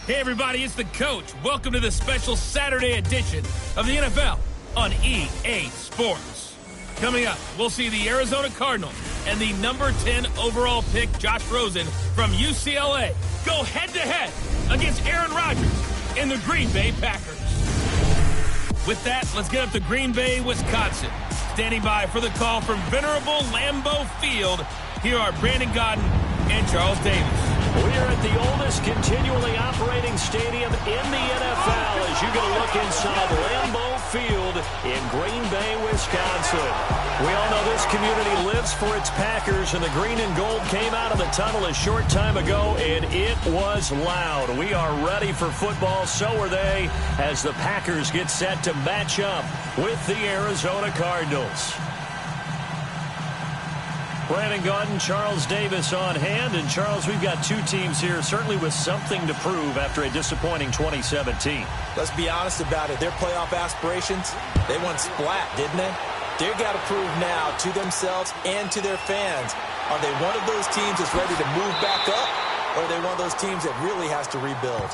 Hey everybody, it's the coach. Welcome to the special Saturday edition of the NFL on EA Sports. Coming up, we'll see the Arizona Cardinals and the number 10 overall pick, Josh Rosen from UCLA, go head-to-head against Aaron Rodgers and the Green Bay Packers. With that, let's get up to Green Bay, Wisconsin. Standing by for the call from venerable Lambeau Field, here are Brandon Gaudin and Charles Davis. We are at the oldest continually operating stadium in the NFL as you get a look inside Lambeau Field in Green Bay, Wisconsin. We all know this community lives for its Packers, and the green and gold came out of the tunnel a short time ago, and it was loud. We are ready for football, so are they, as the Packers get set to match up with the Arizona Cardinals. Brandon Gaudin, Charles Davis on hand. And, Charles, we've got two teams here certainly with something to prove after a disappointing 2017. Let's be honest about it. Their playoff aspirations, they went splat, didn't they? They've got to prove now to themselves and to their fans. Are they one of those teams that's ready to move back up, or are they one of those teams that really has to rebuild?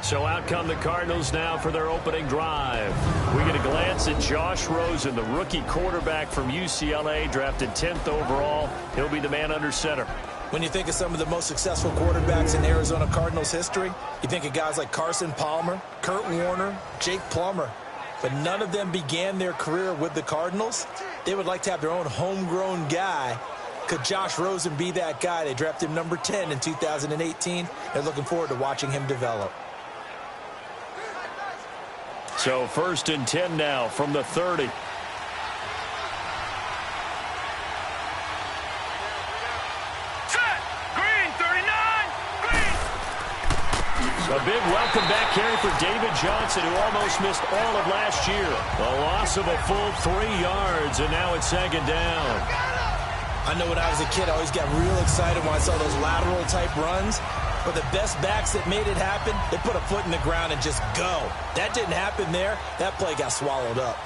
So out come the Cardinals now for their opening drive. We get a glance at Josh Rosen, the rookie quarterback from UCLA, drafted 10th overall. He'll be the man under center. When you think of some of the most successful quarterbacks in Arizona Cardinals history, you think of guys like Carson Palmer, Kurt Warner, Jake Plummer. But none of them began their career with the Cardinals. They would like to have their own homegrown guy. Could Josh Rosen be that guy? They drafted him number 10 in 2018. They're looking forward to watching him develop. So 1st and 10 now from the 30. A big welcome back carry for David Johnson, who almost missed all of last year. A loss of a full 3 yards, and now it's 2nd down. I know when I was a kid, I always got real excited when I saw those lateral-type runs. But the best backs that made it happen, they put a foot in the ground and just go. That didn't happen there. That play got swallowed up.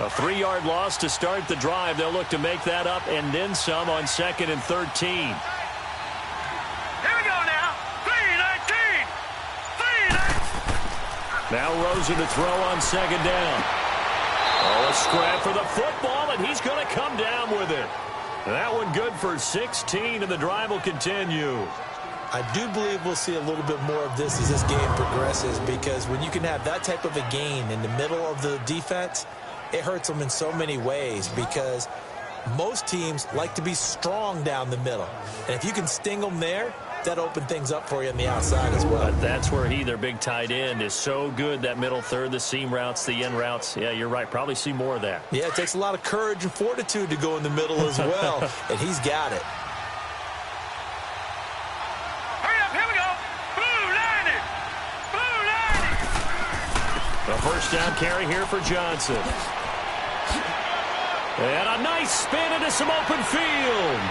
A 3-yard loss to start the drive. They'll look to make that up and then some on 2nd and 13. Here we go now. 3-19. 3-19. Now Rosen to throw on 2nd down. Oh, a scrap for the football, and he's going to come down with it. That one good for 16, and the drive will continue. I do believe we'll see a little bit more of this as this game progresses, because when you can have that type of a gain in the middle of the defense, it hurts them in so many ways, because most teams like to be strong down the middle. And if you can sting them there, that open things up for you on the outside as well. But that's where their big tight end, is so good, that middle third, the seam routes, the in routes. Yeah, you're right. Probably see more of that. Yeah, it takes a lot of courage and fortitude to go in the middle as well, and he's got it. Hurry up, here we go. Blue 90. Blue 90. A 1st down carry here for Johnson. And a nice spin into some open field.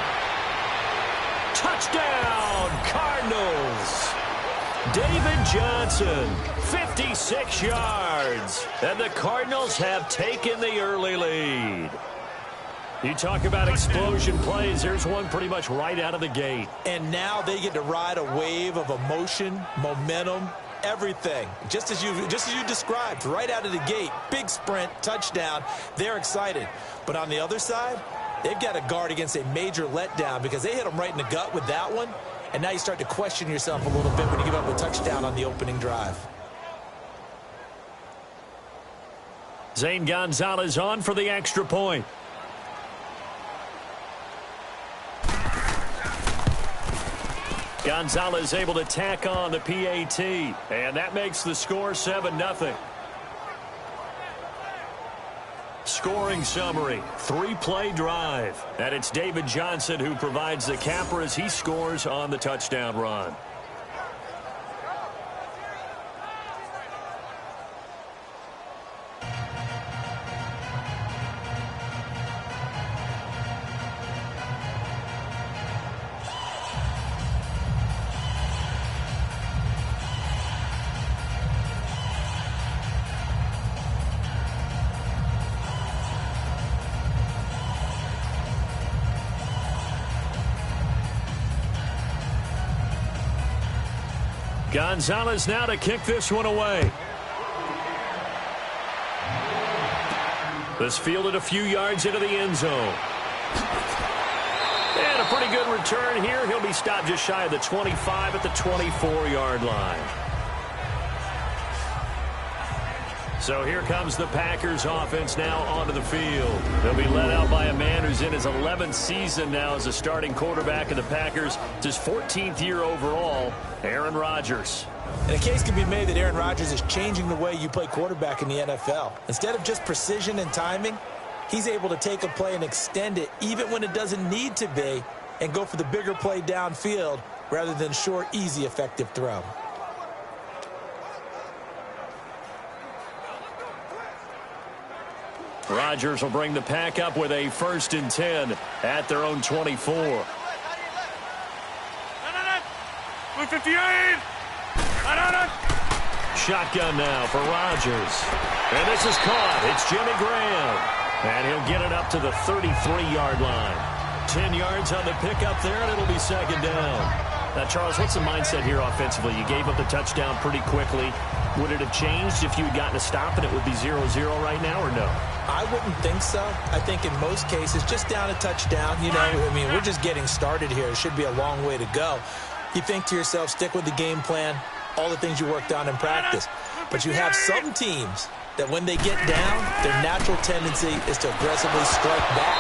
Touchdown, Cardinals. David Johnson, 56 yards. And the Cardinals have taken the early lead. You talk about explosion plays. Here's one pretty much right out of the gate. And now they get to ride a wave of emotion, momentum, everything. Just as you described, right out of the gate. Big sprint, touchdown. They're excited. But on the other side, they've got to guard against a major letdown, because they hit them right in the gut with that one. And now you start to question yourself a little bit when you give up a touchdown on the opening drive. Zane Gonzalez on for the extra point. Gonzalez able to tack on the PAT. And that makes the score 7-0. Scoring summary, 3-play drive. And it's David Johnson who provides the capper as he scores on the touchdown run. Gonzalez now to kick this one away. This fielded a few yards into the end zone. And a pretty good return here. He'll be stopped just shy of the 25 at the 24-yard line. So here comes the Packers offense now onto the field. They'll be led out by a man who's in his 11th season now as a starting quarterback of the Packers. It's his 14th year overall, Aaron Rodgers. And a case can be made that Aaron Rodgers is changing the way you play quarterback in the NFL. Instead of just precision and timing, he's able to take a play and extend it even when it doesn't need to be and go for the bigger play downfield rather than short, easy, effective throw. Rodgers will bring the pack up with a 1st and 10 at their own 24. Move 58. Shotgun now for Rodgers. And this is caught. It's Jimmy Graham. And he'll get it up to the 33-yard line. 10 yards on the pickup there, and it'll be 2nd down. Now, Charles, what's the mindset here offensively? You gave up the touchdown pretty quickly. Would it have changed if you had gotten a stop and it would be 0-0 right now, or no? I wouldn't think so. I think in most cases, just down a touchdown, we're just getting started here. It should be a long way to go. You think to yourself, stick with the game plan, all the things you worked on in practice. But you have some teams that when they get down, their natural tendency is to aggressively strike back.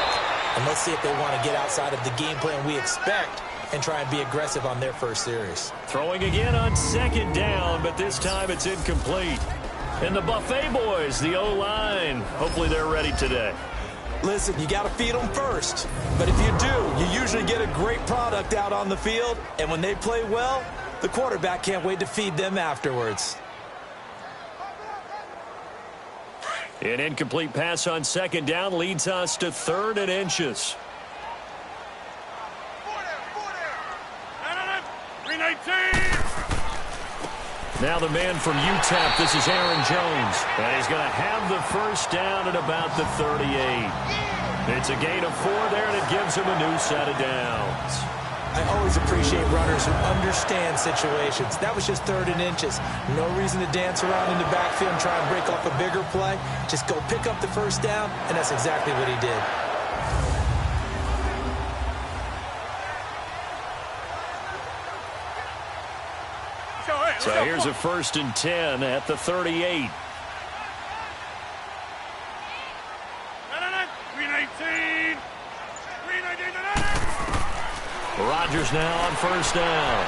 And let's see if they want to get outside of the game plan we expect and try and be aggressive on their first series. Throwing again on 2nd down, but this time it's incomplete. And the Buffet boys, the O-line, hopefully they're ready today. Listen, you got to feed them first. But if you do, you usually get a great product out on the field. And when they play well, the quarterback can't wait to feed them afterwards. An incomplete pass on 2nd down leads us to 3rd and inches. 319. Now the man from UTEP, this is Aaron Jones. And he's going to have the 1st down at about the 38. It's a gain of 4 there, and it gives him a new set of downs. I always appreciate runners who understand situations. That was just 3rd and inches. No reason to dance around in the backfield and try and break off a bigger play. Just go pick up the 1st down, and that's exactly what he did. So here's a 1st and 10 at the 38. 319. Rodgers now on 1st down.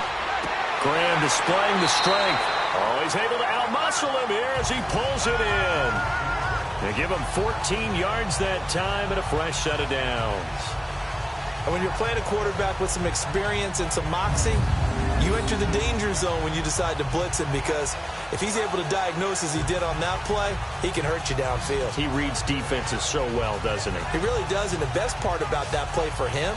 Graham displaying the strength. Oh, he's able to outmuscle him here as he pulls it in. They give him 14 yards that time and a fresh set of downs. And when you're playing a quarterback with some experience and some moxie, you enter the danger zone when you decide to blitz him, because if he's able to diagnose as he did on that play, he can hurt you downfield. He reads defenses so well, doesn't he? He really does, and the best part about that play for him,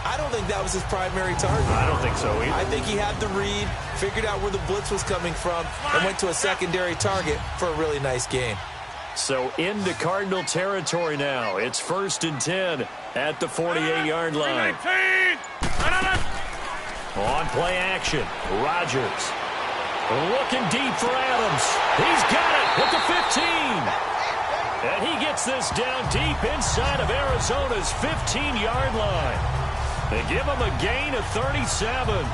I don't think that was his primary target. I don't think so either. I think he had the read, figured out where the blitz was coming from, and went to a secondary target for a really nice game. So into Cardinal territory now. It's 1st and 10 at the 48-yard line. 319. On play action, Rodgers looking deep for Adams. He's got it at the 15. And he gets this down deep inside of Arizona's 15-yard line. They give him a gain of 37.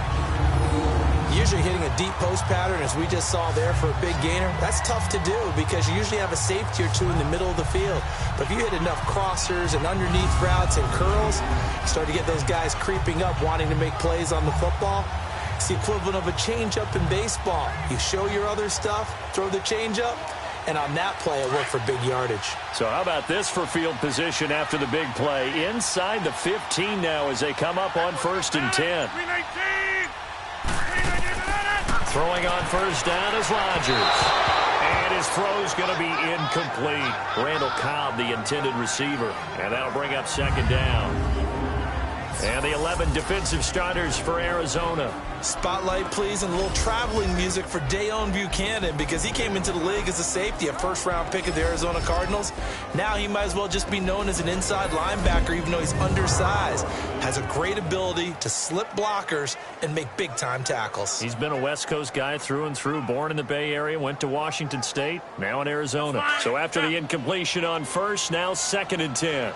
Usually hitting a deep post pattern, as we just saw there, for a big gainer, that's tough to do because you usually have a safety or two in the middle of the field. But if you hit enough crossers and underneath routes and curls, you start to get those guys creeping up, wanting to make plays on the football. It's the equivalent of a changeup in baseball. You show your other stuff, throw the changeup, and on that play, it worked for big yardage. So how about this for field position after the big play? Inside the 15 now as they come up on 1st and 10. 319. Throwing on 1st down is Rodgers. And his throw's going to be incomplete. Randall Cobb, the intended receiver. And that'll bring up 2nd down. And the 11 defensive starters for Arizona. Spotlight, please, and a little traveling music for Dayon Buchanan, because he came into the league as a safety, a first-round pick of the Arizona Cardinals. Now he might as well just be known as an inside linebacker, even though he's undersized. Has a great ability to slip blockers and make big-time tackles. He's been a West Coast guy through and through, born in the Bay Area, went to Washington State, now in Arizona. So after the incompletion on first, now 2nd and 10.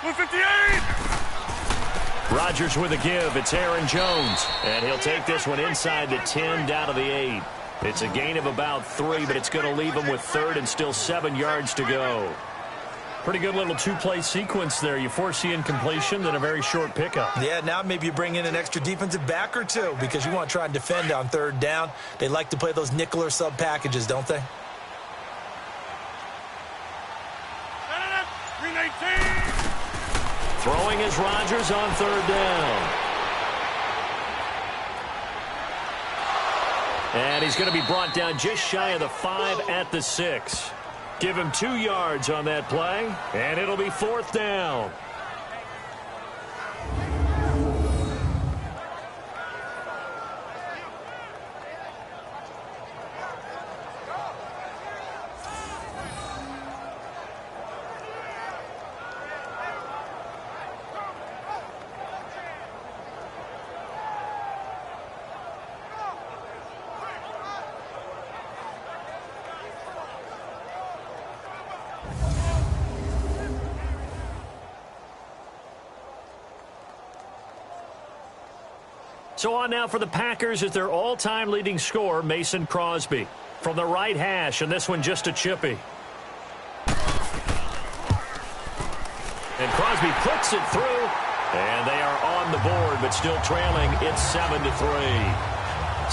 258. Rodgers with a give. It's Aaron Jones. And he'll take this one inside the 10 down to the 8. It's a gain of about 3, but it's going to leave him with 3rd and still 7 yards to go. Pretty good little two-play sequence there. You force the incompletion, then a very short pickup. Yeah, now maybe you bring in an extra defensive back or two because you want to try and defend on 3rd down. They like to play those nickel or sub packages, don't they? 319. Throwing is Rodgers on 3rd down. And he's going to be brought down just shy of the 5 at the 6. Give him 2 yards on that play, and it'll be 4th down. So on now for the Packers is their all-time leading scorer, Mason Crosby. From the right hash, and this one just a chippy. And Crosby puts it through, and they are on the board, but still trailing. It's 7-3.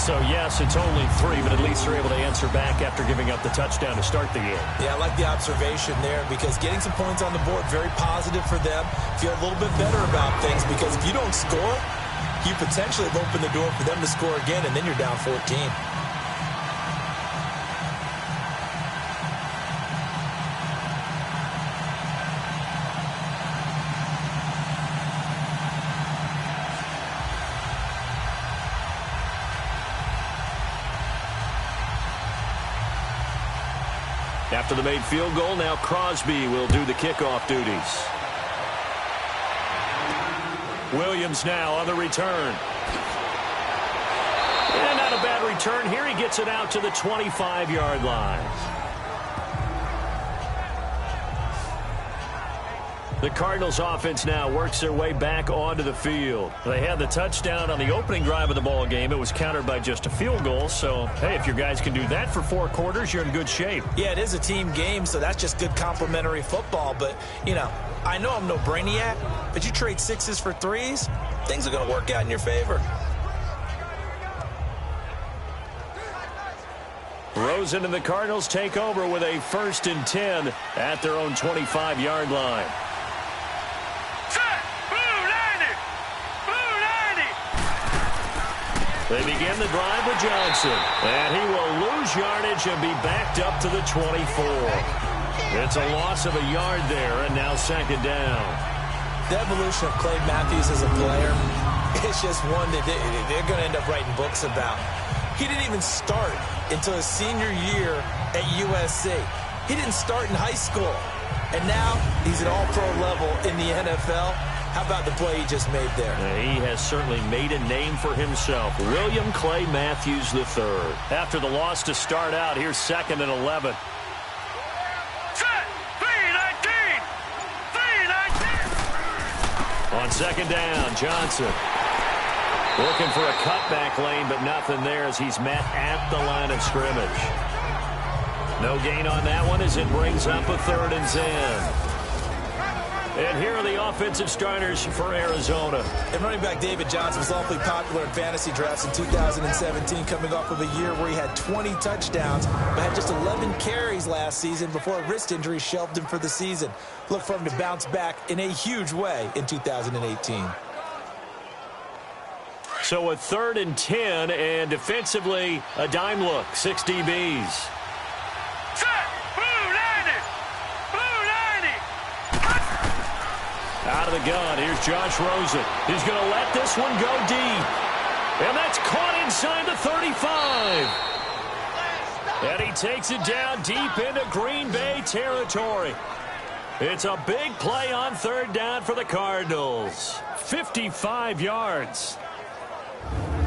So, yes, it's only 3, but at least they're able to answer back after giving up the touchdown to start the game. Yeah, I like the observation there because getting some points on the board, very positive for them. Feel a little bit better about things because if you don't score, you potentially have opened the door for them to score again, and then you're down 14. After the made field goal, now Crosby will do the kickoff duties. Williams now on the return. And not a bad return here. He gets it out to the 25-yard line. The Cardinals offense now works their way back onto the field. They had the touchdown on the opening drive of the ball game. It was countered by just a field goal. So, hey, if your guys can do that for 4 quarters, you're in good shape. Yeah, it is a team game, so that's just good complimentary football. But, you know, I know I'm no brainiac, but you trade 6s for 3s, things are going to work out in your favor. Rosen and the Cardinals take over with a 1st and 10 at their own 25-yard line. They begin the drive with Johnson, and he will lose yardage and be backed up to the 24. It's a loss of a yard there, and now 2nd down. The evolution of Clay Matthews as a player, it's just one that they're going to end up writing books about. He didn't even start until his senior year at USC. He didn't start in high school, and now he's at all-pro level in the NFL. How about the play he just made there? He has certainly made a name for himself. William Clay Matthews III. After the loss to start out, here's 2nd and 11. On 2nd down, Johnson. Looking for a cutback lane, but nothing there as he's met at the line of scrimmage. No gain on that one as it brings up a 3rd and 10. And here are the offensive starters for Arizona. And running back David Johnson was awfully popular in fantasy drafts in 2017, coming off of a year where he had 20 touchdowns, but had just 11 carries last season before a wrist injury shelved him for the season. Look for him to bounce back in a huge way in 2018. So a 3rd and 10, and defensively, a dime look, 6 DBs. Out of the gun, here's Josh Rosen. He's going to let this one go deep. And that's caught inside the 35. And he takes it down deep into Green Bay territory. It's a big play on third down for the Cardinals. 55 yards.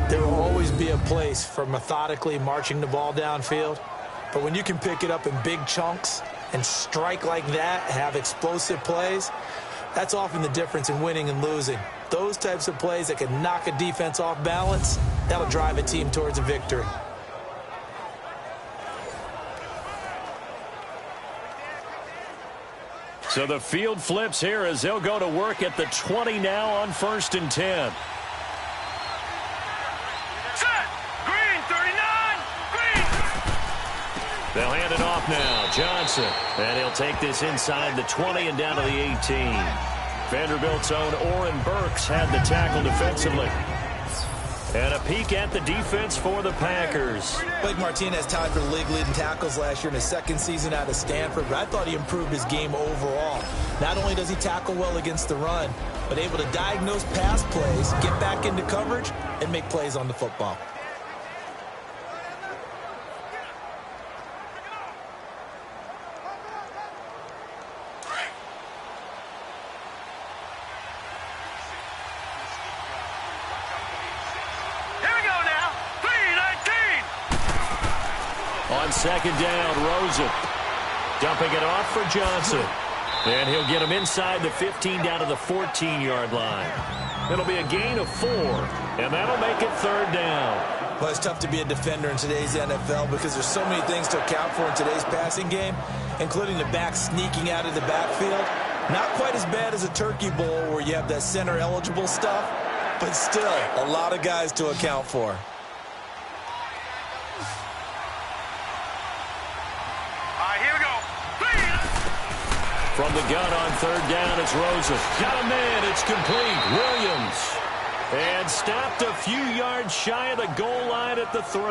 There will always be a place for methodically marching the ball downfield. But when you can pick it up in big chunks and strike like that, have explosive plays, that's often the difference in winning and losing. Those types of plays that can knock a defense off balance, that'll drive a team towards a victory. So the field flips here as they'll go to work at the 20 now on 1st and 10. Set. Green, 39. Green. They'll hand it off now. Johnson. And he'll take this inside the 20 and down to the 18. Vanderbilt's own Oren Burks had the tackle defensively. And a peek at the defense for the Packers. Blake Martinez tied for the league leading tackles last year in his second season out of Stanford, but I thought he improved his game overall. Not only does he tackle well against the run, but able to diagnose pass plays, get back into coverage, and make plays on the football. Second down, Rosen. Dumping it off for Johnson. And he'll get him inside the 15 down to the 14-yard line. It'll be a gain of 4, and that'll make it third down. Well, it's tough to be a defender in today's NFL because there's so many things to account for in today's passing game, including the back sneaking out of the backfield. Not quite as bad as a turkey bowl where you have that center-eligible stuff, but still a lot of guys to account for. From the gun on third down, it's Rosen. Got a man, it's complete. Williams. And stopped a few yards shy of the goal line at the 3.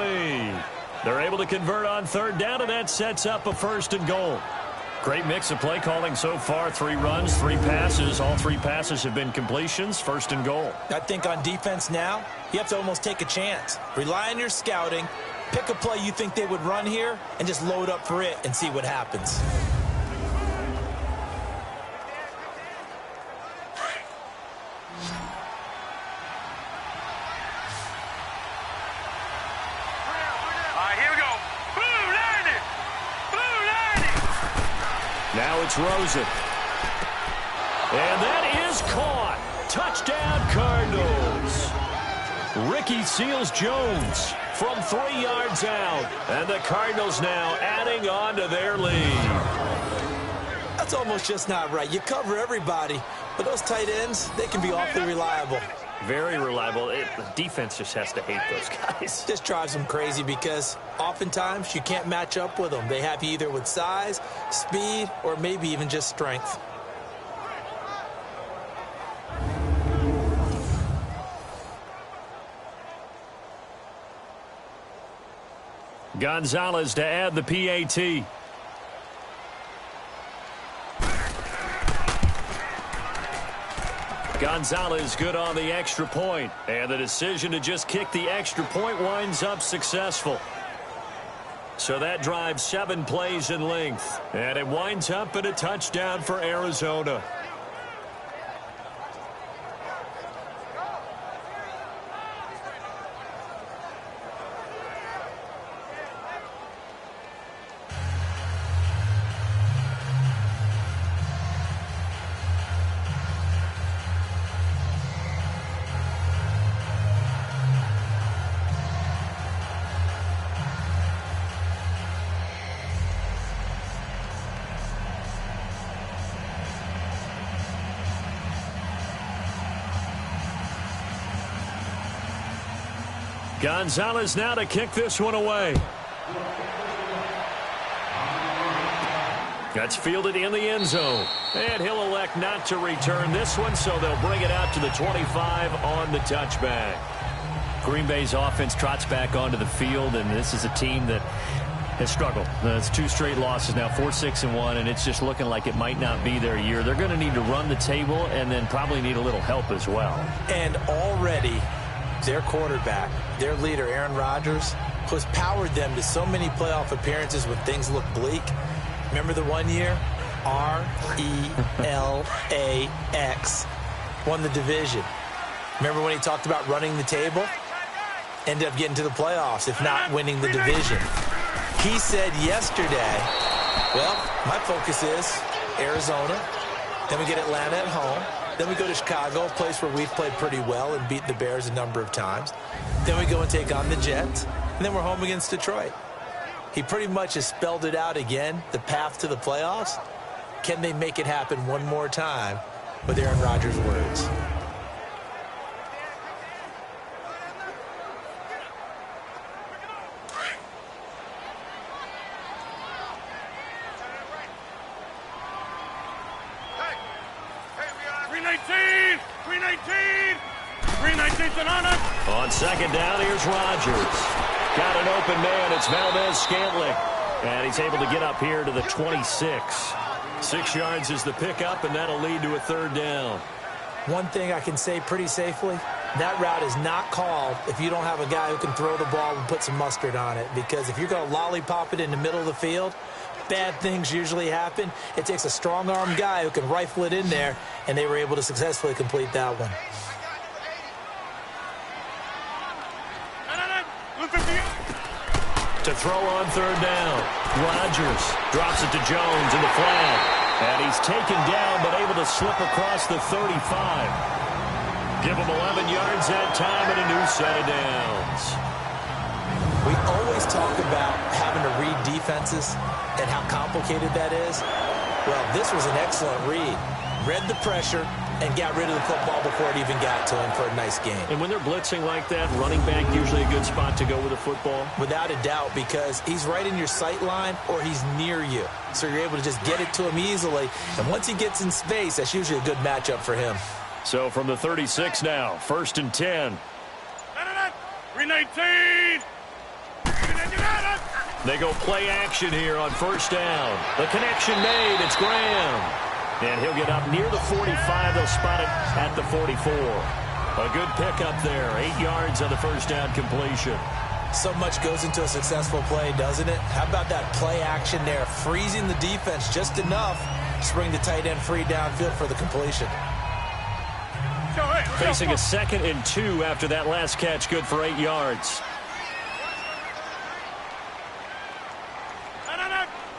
They're able to convert on third down, and that sets up a 1st and goal. Great mix of play calling so far. 3 runs, 3 passes. All 3 passes have been completions. 1st and goal. I think on defense now, you have to almost take a chance. Rely on your scouting. Pick a play you think they would run here, and just load up for it and see what happens. Now it's Rosen. And that is caught. Touchdown, Cardinals. Ricky Seals-Jones from 3 yards out. And the Cardinals now adding on to their lead. That's almost just not right. You cover everybody, but those tight ends, they can be awfully reliable. Very reliable. The defense just has to hate those guys. This drives them crazy because oftentimes you can't match up with them. They have you either with size, speed, or maybe even just strength. Gonzalez to add the PAT. Gonzalez good on the extra point, and the decision to just kick the extra point winds up successful. So that drives 7 plays in length, and it winds up in a touchdown for Arizona. Gonzalez now to kick this one away. That's fielded in the end zone. And he'll elect not to return this one, so they'll bring it out to the 25 on the touchback. Green Bay's offense trots back onto the field, and this is a team that They struggled. It's 2 straight losses now, 4-6-1, and it's just looking like it might not be their year. They're going to need to run the table and then probably need a little help as well. And already their quarterback, their leader, Aaron Rodgers, has powered them to so many playoff appearances when things look bleak. Remember the one year? R-E-L-A-X. Won the division. Remember when he talked about running the table? Ended up getting to the playoffs, if not winning the division. He said yesterday, well, my focus is Arizona. Then we get Atlanta at home. Then we go to Chicago, a place where we've played pretty well and beat the Bears a number of times. Then we go and take on the Jets. And then we're home against Detroit. He pretty much has spelled it out again, the path to the playoffs. Can they make it happen one more time with Aaron Rodgers' words? On second down, here's Rodgers. Got an open man. It's Valdez-Scantling. And he's able to get up here to the 26. 6 yards is the pickup, and that'll lead to a 3rd down. One thing I can say pretty safely, that route is not called if you don't have a guy who can throw the ball and put some mustard on it. Because if you're going to lollipop it in the middle of the field, bad things usually happen. It takes a strong-arm guy who can rifle it in there, and they were able to successfully complete that one. To throw on 3rd down. Rodgers drops it to Jones in the flat. And he's taken down but able to slip across the 35. Give him 11 yards that time and a new set of downs. We always talk about having to read defenses and how complicated that is. Well, this was an excellent read. Read the pressure and got rid of the football before it even got to him for a nice game. And when they're blitzing like that, running back usually a good spot to go with the football? Without a doubt, because he's right in your sight line or he's near you. So you're able to just get it to him easily. And once he gets in space, that's usually a good matchup for him. So from the 36 now, 1st and 10. 319. They go play action here on 1st down. The connection made. It's Graham. And he'll get up near the 45. They'll spot it at the 44. A good pickup there. 8 yards on the 1st down completion. So much goes into a successful play, doesn't it? How about that play action there? Freezing the defense just enough to bring the tight end free downfield for the completion. Facing a 2nd and 2 after that last catch. Good for 8 yards.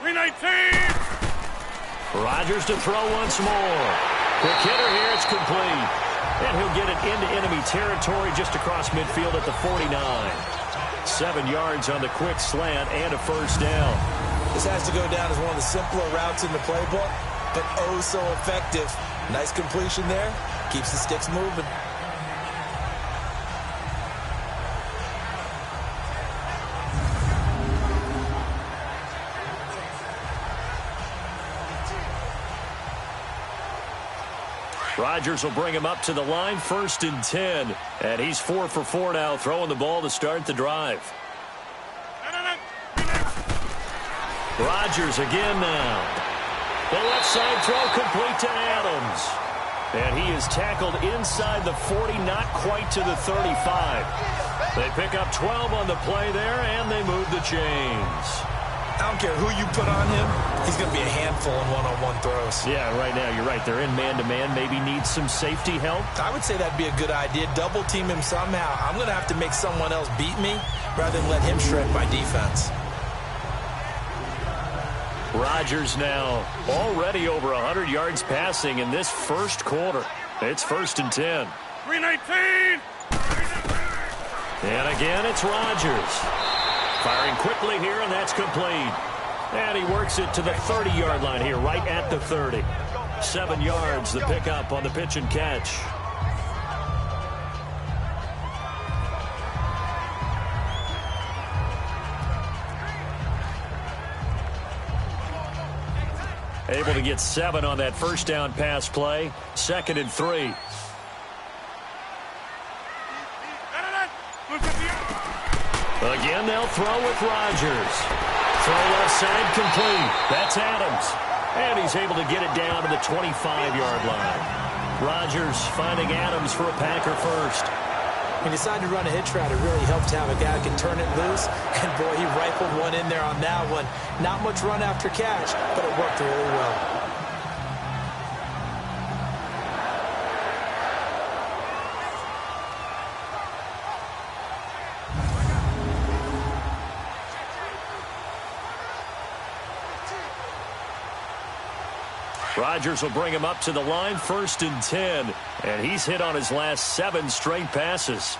319. Rodgers to throw once more. Quick hitter here. It's complete. And he'll get it into enemy territory just across midfield at the 49. 7 yards on the quick slant and a 1st down. This has to go down as one of the simpler routes in the playbook, but oh so effective. Nice completion there. Keeps the sticks moving. Rodgers will bring him up to the line, 1st and 10. And he's 4 for 4 now, throwing the ball to start the drive. Rodgers again now. The left side throw complete to Adams. And he is tackled inside the 40, not quite to the 35. They pick up 12 on the play there, and they move the chains. I don't care who you put on him, he's going to be a handful in one-on-one throws. Yeah, right now you're right. They're in man-to-man. Maybe need some safety help. I would say that'd be a good idea. Double team him somehow. I'm going to have to make someone else beat me rather than let him shred my defense. Rodgers now already over 100 yards passing in this 1st quarter. It's 1st and 10. 319. And again, it's Rodgers. Firing quickly here, and that's complete. And he works it to the 30-yard line here, right at the 30. 7 yards, the pickup on the pitch and catch. Able to get 7 on that 1st down pass play. 2nd and 3. Look at the Again, they'll throw with Rodgers. Throw left side complete. That's Adams. And he's able to get it down to the 25-yard line. Rodgers finding Adams for a Packer first. He decided to run a hitch route. It really helped to have a guy who can turn it loose. And, boy, he rifled one in there on that one. Not much run after catch, but it worked really well. Rodgers will bring him up to the line, 1st and 10. And he's hit on his last 7 straight passes.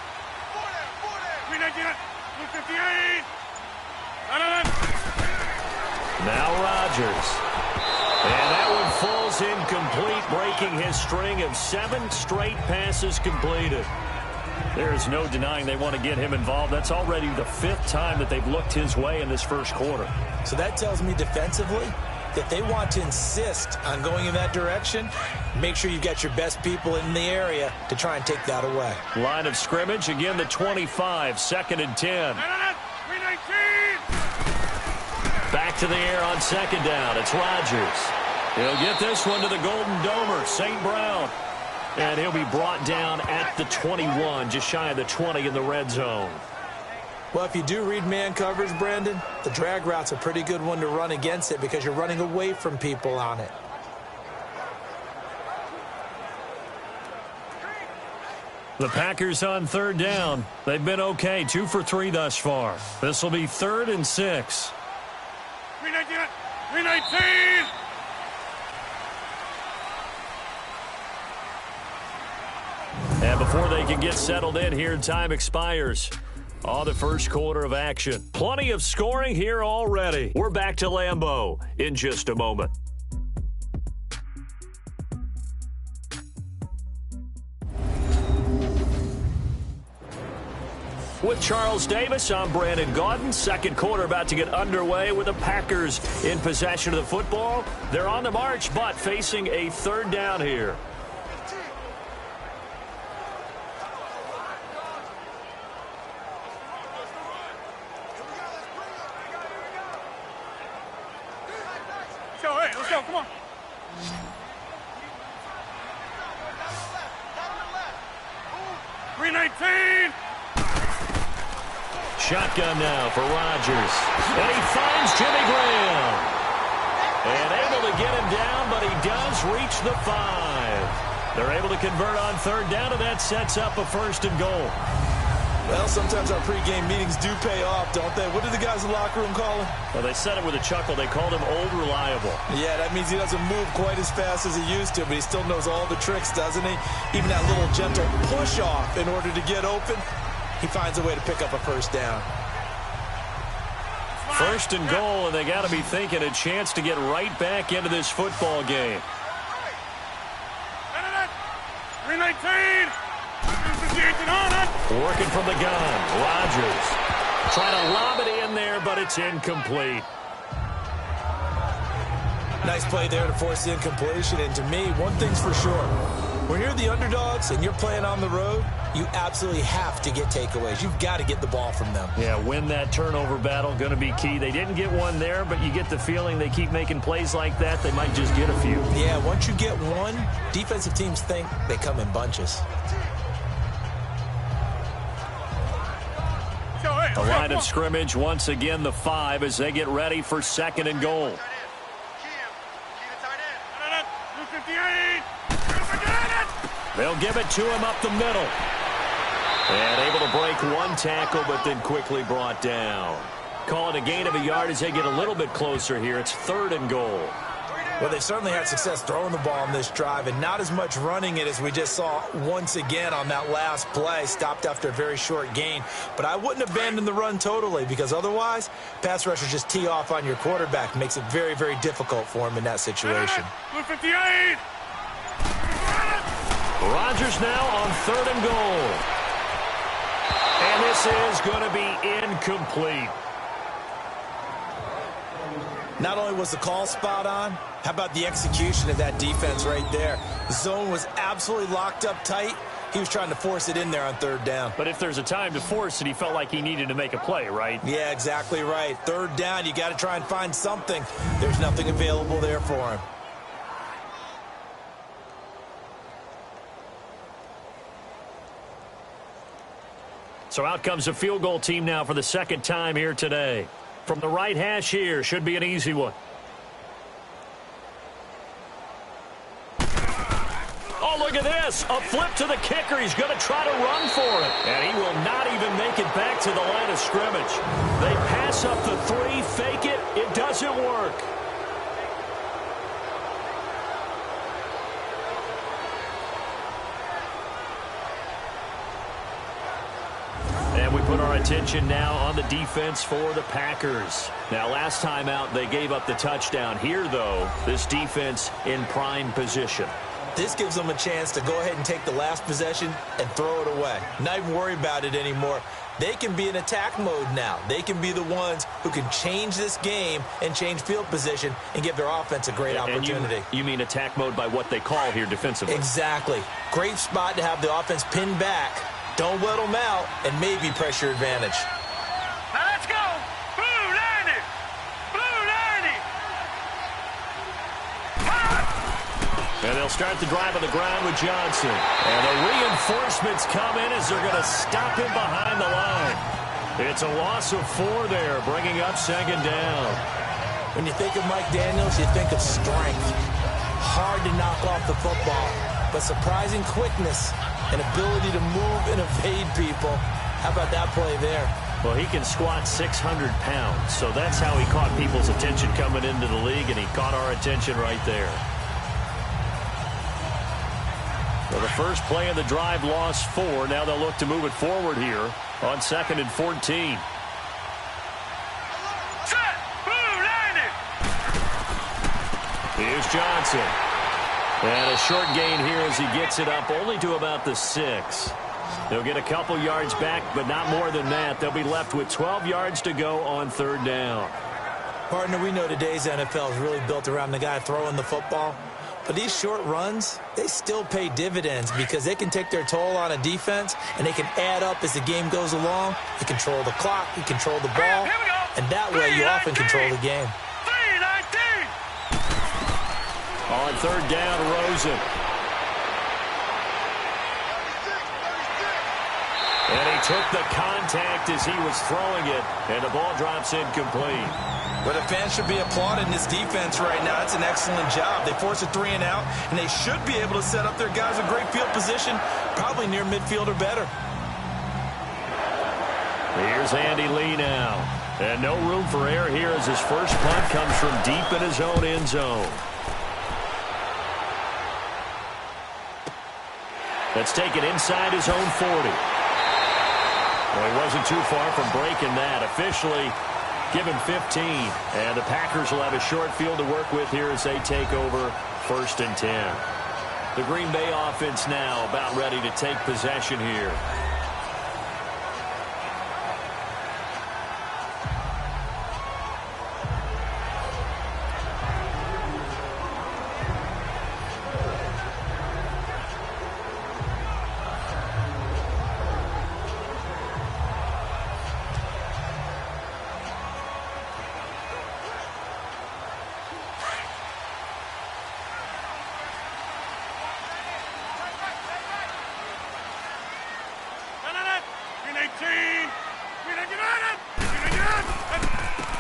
Now Rodgers. And that one falls incomplete, breaking his string of 7 straight passes completed. There's no denying they want to get him involved. That's already the 5th time that they've looked his way in this first quarter. So that tells me defensively that they want to insist on going in that direction. Make sure you've got your best people in the area to try and take that away. Line of scrimmage, again the 25, 2nd and 10. Back to the air on 2nd down. It's Rodgers. He'll get this one to the Golden Domer, St. Brown. And he'll be brought down at the 21, just shy of the 20 in the red zone. Well, if you do read man coverage, Brandon, the drag route's a pretty good one to run against it because you're running away from people on it. The Packers on 3rd down. They've been okay, 2 for 3 thus far. This will be 3rd and 6. 319! And before they can get settled in here, time expires on the first quarter of action. Plenty of scoring here already. We're back to Lambeau in just a moment. With Charles Davis, I'm Brandon Gaudin. Second quarter about to get underway with the Packers in possession of the football. They're on the march, but facing a 3rd down here. Let's go, come on. $319. Shotgun now for Rodgers. And he finds Jimmy Graham. And able to get him down, but he does reach the 5. They're able to convert on 3rd down, and that sets up a 1st and goal. Well, sometimes our pregame meetings do pay off, don't they? What did the guys in the locker room call him? Well, they said it with a chuckle. They called him Old Reliable. Yeah, that means he doesn't move quite as fast as he used to, but he still knows all the tricks, doesn't he? Even that little gentle push-off in order to get open, he finds a way to pick up a 1st down. 1st and goal, and they got to be thinking a chance to get right back into this football game. 319. Working from the gun. Rodgers trying to lob it in there, but it's incomplete. Nice play there to force the incompletion. And to me, one thing's for sure. When you're the underdogs and you're playing on the road, you absolutely have to get takeaways. You've got to get the ball from them. Yeah, win that turnover battle, going to be key. They didn't get one there, but you get the feeling they keep making plays like that, they might just get a few. Yeah, once you get one, defensive teams think they come in bunches. The line of scrimmage, once again, the 5 as they get ready for 2nd and goal. They'll give it to him up the middle. And able to break one tackle, but then quickly brought down. Call it a gain of a yard as they get a little bit closer here. It's 3rd and goal. Well, they certainly had success throwing the ball on this drive, and not as much running it as we just saw once again on that last play. Stopped after a very short gain. But I wouldn't abandon the run totally, because otherwise, pass rushers just tee off on your quarterback. Makes it very, very difficult for him in that situation. 58. Rodgers now on 3rd and goal. And this is going to be incomplete. Not only was the call spot on, how about the execution of that defense right there? The zone was absolutely locked up tight. He was trying to force it in there on third down. But if there's a time to force it, he felt like he needed to make a play, right? Yeah, exactly right. Third down, you got to try and find something. There's nothing available there for him. So out comes a field goal team now for the second time here today. From the right hash here, should be an easy one. Oh, look at this. A flip to the kicker. He's going to try to run for it. And he will not even make it back to the line of scrimmage. They pass up the 3, fake it. It doesn't work. And we put our attention now on the defense for the Packers. Now, last time out, they gave up the touchdown. Here, though, this defense in prime position. This gives them a chance to go ahead and take the last possession and throw it away. Not even worry about it anymore. They can be in attack mode now. They can be the ones who can change this game and change field position and give their offense a great opportunity. And you mean attack mode by what they call here defensively? Exactly. Great spot to have the offense pinned back. Don't let them out, and maybe pressure advantage. Now let's go. Blue 90. Blue 90. And they'll start the drive on the ground with Johnson. And the reinforcements come in as they're going to stop him behind the line. It's a loss of 4 there, bringing up second down. When you think of Mike Daniels, you think of strength. Hard to knock off the football, but surprising quickness and ability to move and evade people. How about that play there? Well, he can squat 600 pounds, so that's how he caught people's attention coming into the league, and he caught our attention right there. Well, the first play of the drive lost 4. Now they'll look to move it forward here on 2nd and 14. Set. Blue 90. Here's Johnson. And a short gain here as he gets it up only to about the 6. They'll get a couple yards back, but not more than that. They'll be left with 12 yards to go on third down. Partner, we know today's NFL is really built around the guy throwing the football. But these short runs, they still pay dividends because they can take their toll on a defense, and they can add up as the game goes along. You control the clock, you control the ball, and that way you often control the game. On third down, Rosen. And he took the contact as he was throwing it, and the ball drops incomplete. But the fans should be applauding this defense right now. It's an excellent job. They force a 3 and out, and they should be able to set up their guys in great field position, probably near midfield or better. Here's Andy Lee now. And no room for error here as his first punt comes from deep in his own end zone. That's taken inside his own 40. Well, he wasn't too far from breaking that. Officially given 15. And the Packers will have a short field to work with here as they take over 1st and 10. The Green Bay offense now about ready to take possession here.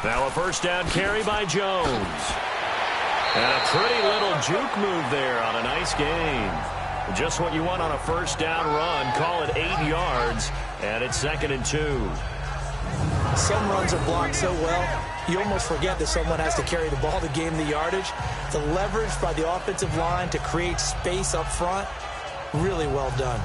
Now a first down carry by Jones. And a pretty little juke move there on a nice gain. Just what you want on a first down run. Call it 8 yards. And it's 2nd and 2. Some runs are blocked so well, you almost forget that someone has to carry the ball to gain the yardage. The leverage by the offensive line to create space up front, really well done.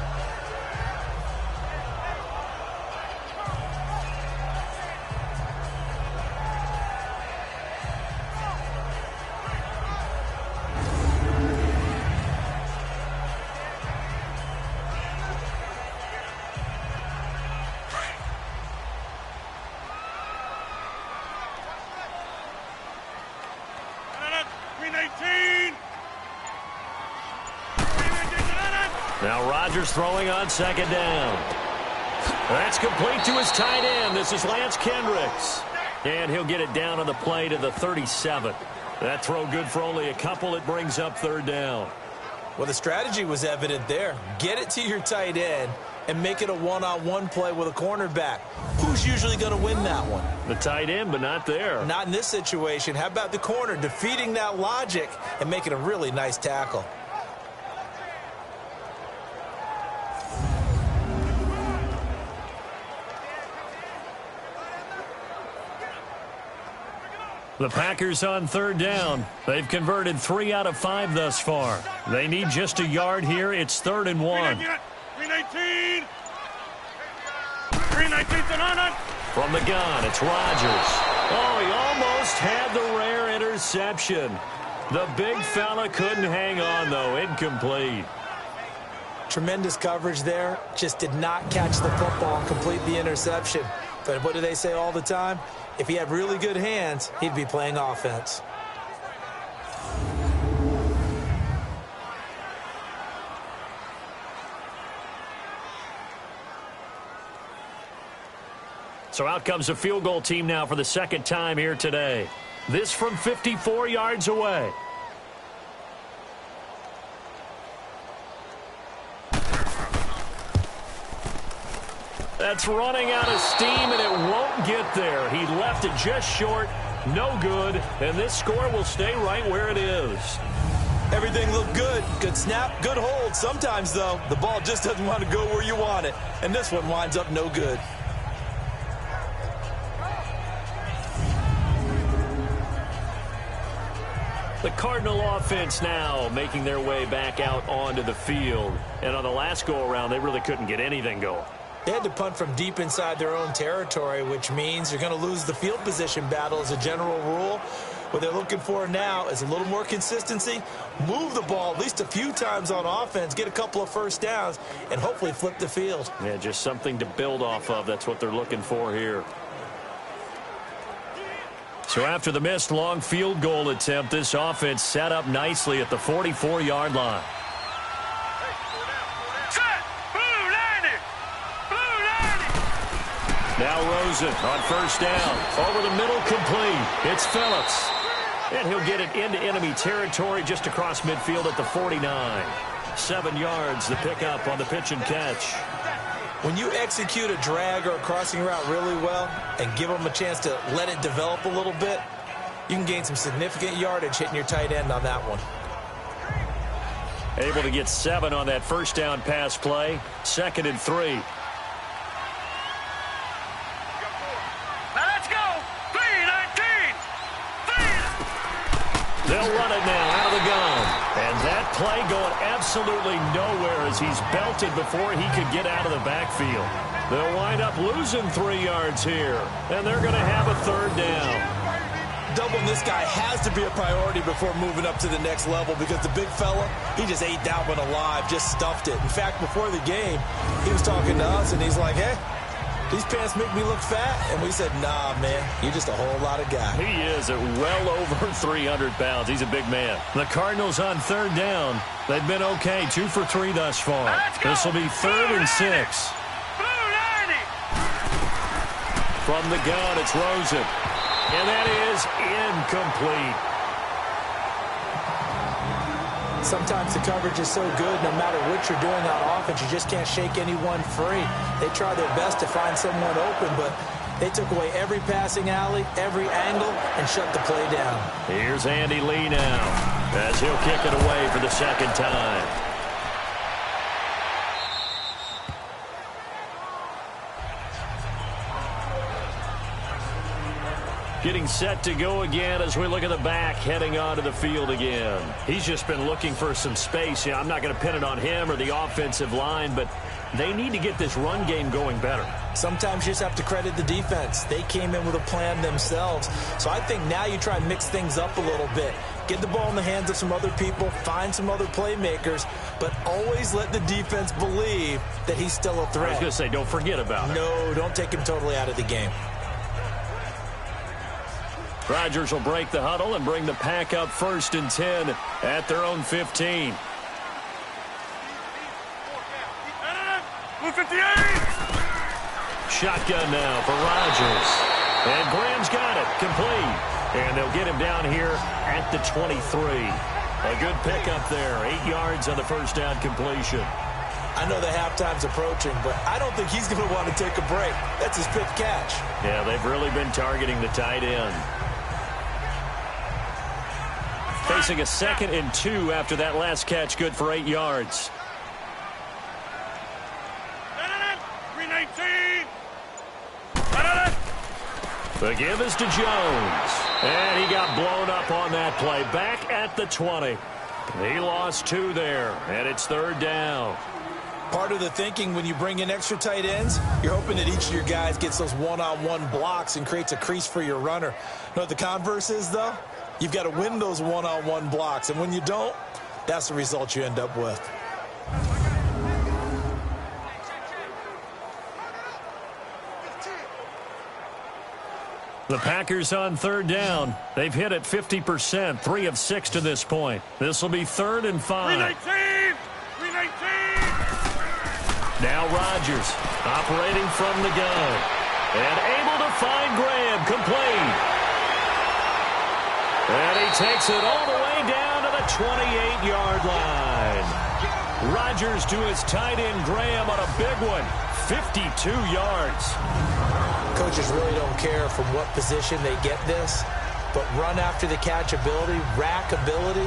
Now Rodgers throwing on second down. That's complete to his tight end. This is Lance Kendricks. And he'll get it down on the play to the 37. That throw good for only a couple. It brings up third down. Well, the strategy was evident there. Get it to your tight end and make it a one-on-one play with a cornerback. Who's usually going to win that one? The tight end, but not there. Not in this situation. How about the corner defeating that logic and making a really nice tackle? The Packers on third down. They've converted 3 out of 5 thus far. They need just a yard here. It's 3rd and 1. 319. 319. From the gun, it's Rodgers. Oh, he almost had the rare interception. The big fella couldn't hang on, though. Incomplete. Tremendous coverage there. Just did not catch the football and complete the interception. But what do they say all the time? If he had really good hands, he'd be playing offense. So out comes a field goal team now for the second time here today. This from 54 yards away. That's running out of steam, and it won't get there. He left it just short, no good, and this score will stay right where it is. Everything looked good. Good snap, good hold. Sometimes, though, the ball just doesn't want to go where you want it, and this one winds up no good. The Cardinal offense now making their way back out onto the field. And on the last go-around, they really couldn't get anything going. They had to punt from deep inside their own territory, which means you're going to lose the field position battle as a general rule. What they're looking for now is a little more consistency, move the ball at least a few times on offense, get a couple of first downs, and hopefully flip the field. Yeah, just something to build off of. That's what they're looking for here. So after the missed long field goal attempt, this offense set up nicely at the 44-yard line. Now Rosen on first down. Over the middle, complete. It's Phillips. And he'll get it into enemy territory just across midfield at the 49. 7 yards, the pickup on the pitch and catch. When you execute a drag or a crossing route really well and give them a chance to let it develop a little bit, you can gain some significant yardage hitting your tight end on that one. Able to get 7 on that first down pass play. 2nd and 3. They'll run it now out of the gun. And that play going absolutely nowhere as he's belted before he could get out of the backfield. They'll wind up losing 3 yards here. And they're going to have a 3rd down. Doubling this guy has to be a priority before moving up to the next level because the big fella, he just ate that one alive, just stuffed it. In fact, before the game, he was talking to us, and he's like, hey, these pants make me look fat. And we said, nah, man, you're just a whole lot of guy. He is at well over 300 pounds. He's a big man. The Cardinals on 3rd down. They've been okay, 2 for 3 thus far. This will be 3rd and 6. From the gun, it's Rosen. And that is incomplete. Sometimes the coverage is so good, no matter what you're doing on offense, you just can't shake anyone free. They try their best to find someone open, but they took away every passing alley, every angle, and shut the play down. Here's Andy Lee now, as he'll kick it away for the 2nd time. Getting set to go again as we look at the back heading onto the field again. He's just been looking for some space. Yeah, I'm not going to pin it on him or the offensive line, but they need to get this run game going better. Sometimes you just have to credit the defense. They came in with a plan themselves. So I think now you try and mix things up a little bit. Get the ball in the hands of some other people, find some other playmakers, but always let the defense believe that he's still a threat. I was going to say, don't forget about it. No, don't take him totally out of the game. Rodgers will break the huddle and bring the pack up 1st and 10 at their own 15. Shotgun now for Rodgers. And Graham's got it. Complete. And they'll get him down here at the 23. A good pickup there. 8 yards on the first down completion. I know the halftime's approaching, but I don't think he's going to want to take a break. That's his 5th catch. Yeah, they've really been targeting the tight end. Facing a 2nd and 2 after that last catch, good for 8 yards. 319. The give is to Jones. And he got blown up on that play. Back at the 20. He lost 2 there, and it's 3rd down. Part of the thinking when you bring in extra tight ends, you're hoping that each of your guys gets those one-on-one blocks and creates a crease for your runner. You know what the converse is, though? You've got to win those one-on-one blocks, and when you don't, that's the result you end up with. The Packers on 3rd down. They've hit it 50%, 3 of 6 to this point. This will be 3rd and 5. 319. 319. Now Rodgers operating from the gun. And able to find Graham, complete. And he takes it all the way down to the 28-yard line. Rodgers to his tight end Graham on a big one. 52 yards. Coaches really don't care from what position they get this, but run after the catch ability, rack ability,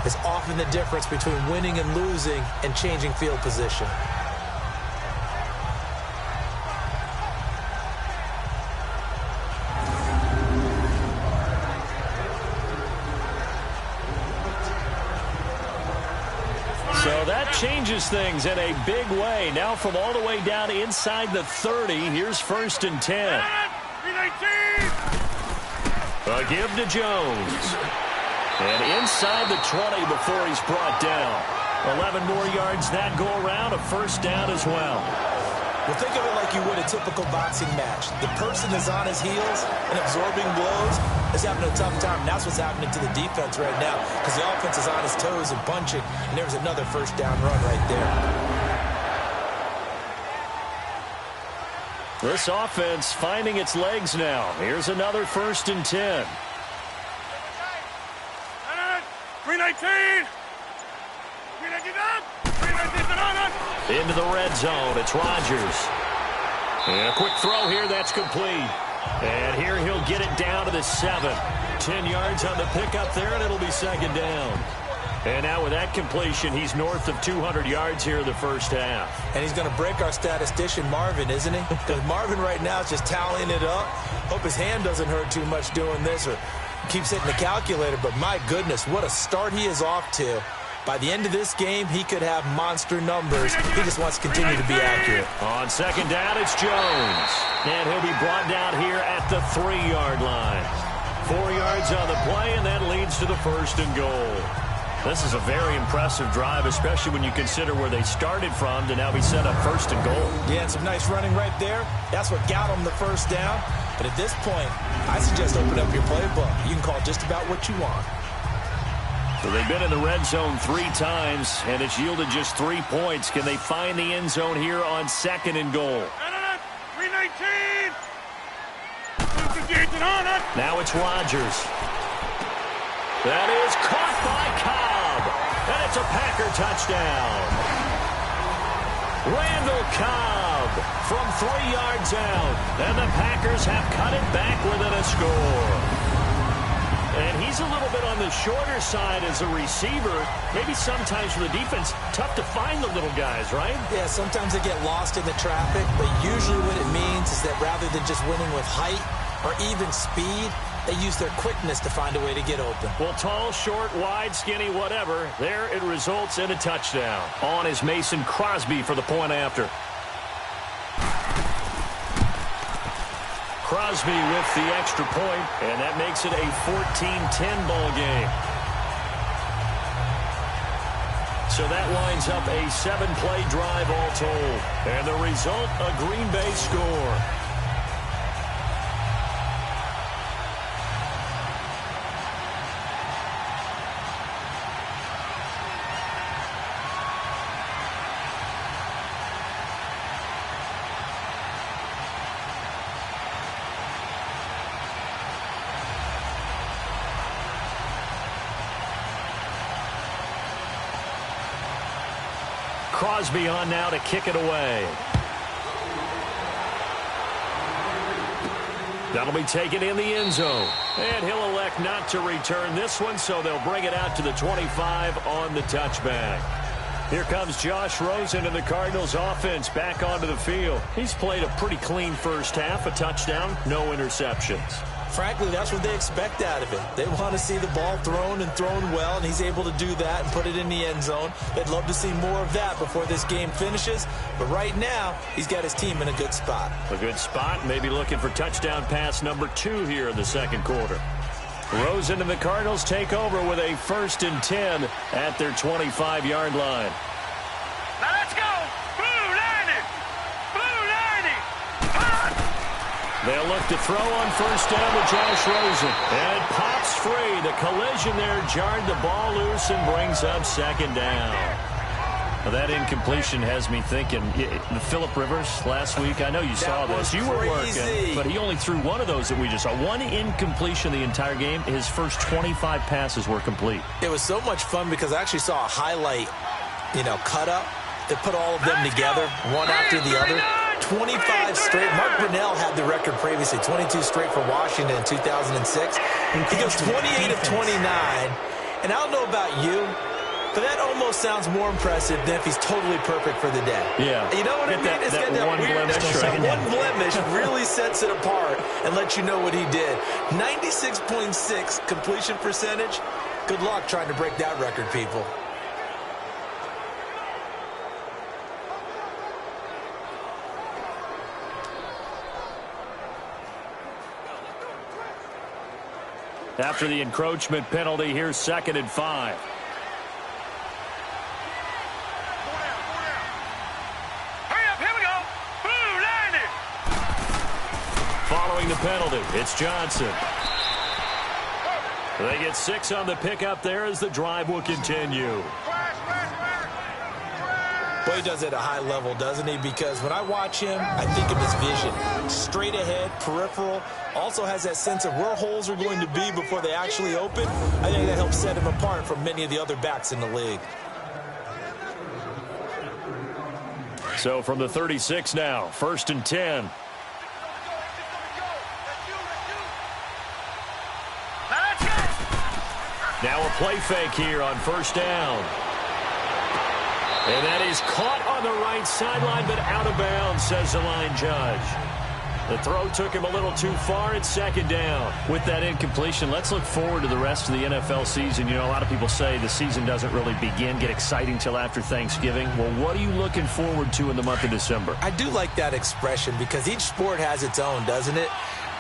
is often the difference between winning and losing and changing field position. So that changes things in a big way. Now from all the way down inside the 30, here's 1st and 10. 319. A give to Jones. And inside the 20 before he's brought down. 11 more yards that go around, a 1st down as well. Well, think of it like you would a typical boxing match. The person is on his heels and absorbing blows is having a tough time. And that's what's happening to the defense right now because the offense is on his toes and punching, and there's another 1st down run right there. This offense finding its legs now. Here's another 1st and 10. 319. 319. Into the red zone. It's Rodgers. And a quick throw here. That's complete. And here he'll get it down to the 7. 10 yards on the pickup there, and it'll be 2nd down. And now with that completion, he's north of 200 yards here in the first half. And he's going to break our statistician, Marvin, isn't he? Because Marvin right now is just tallying it up. Hope his hand doesn't hurt too much doing this or keeps hitting the calculator. But my goodness, what a start he is off to. By the end of this game, he could have monster numbers. He just wants to continue to be accurate. On 2nd down, it's Jones. And he'll be brought down here at the 3-yard line. 4 yards on the play, and that leads to the 1st and goal. This is a very impressive drive, especially when you consider where they started from to now be set up 1st and goal. Yeah, and some nice running right there. That's what got them the 1st down. But at this point, I suggest open up your playbook. You can call just about what you want. So they've been in the red zone 3 times, and it's yielded just 3 points. Can they find the end zone here on 2nd and goal? 319. Now it's Rodgers. That is caught by Cobb. And it's a Packer touchdown. Randall Cobb from 3 yards out. And the Packers have cut it back within a score. And he's a little bit on the shorter side as a receiver. Maybe sometimes for the defense, tough to find the little guys, right? Yeah, sometimes they get lost in the traffic, but usually what it means is that rather than just winning with height or even speed, they use their quickness to find a way to get open. Well, tall, short, wide, skinny, whatever, there it results in a touchdown. On is Mason Crosby for the point after. Crosby with the extra point, and that makes it a 14-10 ball game. So that winds up a 7-play drive all told. And the result, a Green Bay score. Crosby on now to kick it away. That'll be taken in the end zone. And he'll elect not to return this one, so they'll bring it out to the 25 on the touchback. Here comes Josh Rosen and the Cardinals offense back onto the field. He's played a pretty clean first half, a touchdown, no interceptions. Frankly, that's what they expect out of him. They want to see the ball thrown and thrown well, and he's able to do that and put it in the end zone. They'd love to see more of that before this game finishes, but right now, he's got his team in a good spot. A good spot, maybe looking for touchdown pass number 2 here in the second quarter. Rosen and the Cardinals take over with a 1st and 10 at their 25-yard line. Now let's go. Blue 90. Blue 90. They'll look to throw on 1st down to Josh Rosen. And pops free. The collision there jarred the ball loose and brings up 2nd down. Well, that incompletion has me thinking. The Phillip Rivers last week, I know you saw this. You were working, but he only threw one of those that we just saw. One incompletion the entire game. His first 25 passes were complete. It was so much fun because I actually saw a highlight, cut up that put all of them together, one after the other. 25 straight. Mark Brunell had the record previously, 22 straight for Washington in 2006. He goes 28 of 29. And I don't know about you, but that almost sounds more impressive than if he's totally perfect for the day. Yeah. You know what I mean? It's got that one weirdness. blemish, One blemish really sets it apart and lets you know what he did. 96.6 completion percentage. Good luck trying to break that record, people. After the encroachment penalty, here's 2nd and 5. Following the penalty, it's Johnson. They get 6 on the pickup there as the drive will continue. Well, he does it at a high level, doesn't he? Because when I watch him, I think of his vision. Straight ahead, peripheral. Also has that sense of where holes are going to be before they actually open. I think that helps set him apart from many of the other backs in the league. So from the 36 now, 1st and 10. Now a play fake here on 1st down. And that is caught on the right sideline, but out of bounds, says the line judge. The throw took him a little too far. It's 2nd down. With that incompletion, let's look forward to the rest of the NFL season. A lot of people say the season doesn't really get exciting till after Thanksgiving. Well, what are you looking forward to in the month of December? I do like that expression because each sport has its own, doesn't it?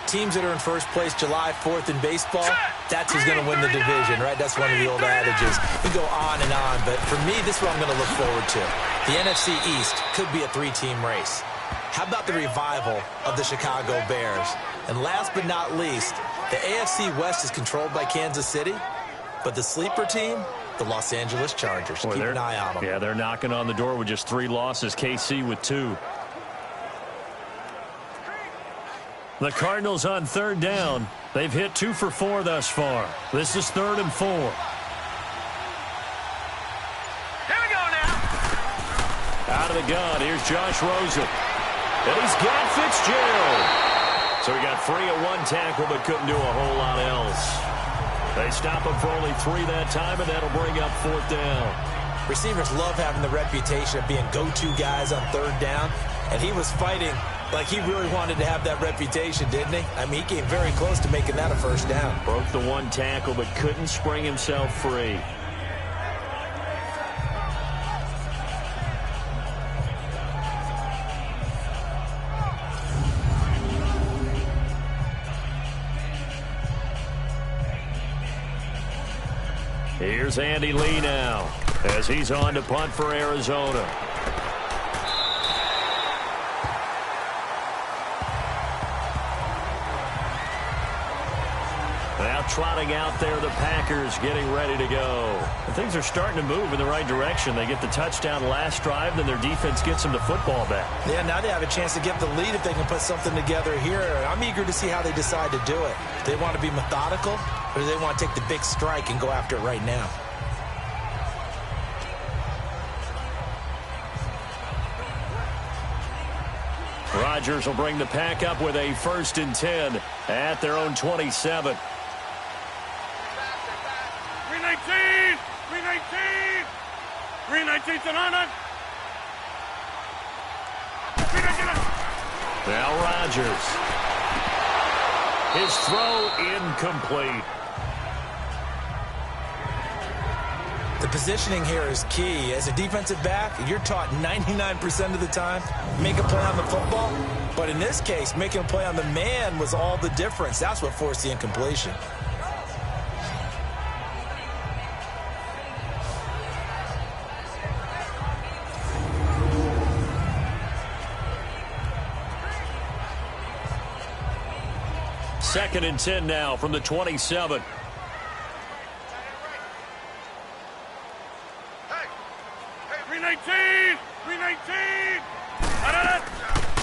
Teams that are in first place July 4th in baseball, that's who's going to win the division, right? That's one of the old adages. We go on and on, but for me, this is what I'm going to look forward to. The NFC East could be a 3-team race. How about the revival of the Chicago Bears? And last but not least, the AFC West is controlled by Kansas City, but the sleeper team, the Los Angeles Chargers. Keep an eye on them. Yeah, they're knocking on the door with just 3 losses. KC with 2. The Cardinals on 3rd down. They've hit 2 for 4 thus far. This is 3rd and 4. Here we go now. Out of the gun, here's Josh Rosen. And he's got Fitzgerald. So he got free of 1 tackle, but couldn't do a whole lot else. They stop him for only 3 that time, and that'll bring up 4th down. Receivers love having the reputation of being go-to guys on 3rd down, and he was fighting like he really wanted to have that reputation, didn't he? I mean, he came very close to making that a 1st down. Broke the 1 tackle, but couldn't spring himself free. Here's Andy Lee now as he's on to punt for Arizona. Now trotting out there, the Packers getting ready to go. And things are starting to move in the right direction. They get the touchdown last drive, then their defense gets them the football back. Yeah, now they have a chance to get the lead if they can put something together here. I'm eager to see how they decide to do it. Do they want to be methodical, or do they want to take the big strike and go after it right now? Rodgers will bring the pack up with a 1st and 10 at their own 27. 319! 319! 319 to London! Now Rodgers. His throw incomplete. The positioning here is key. As a defensive back, you're taught 99% of the time, make a play on the football. But in this case, making a play on the man was all the difference. That's what forced the incompletion. Second and 10 now from the 27.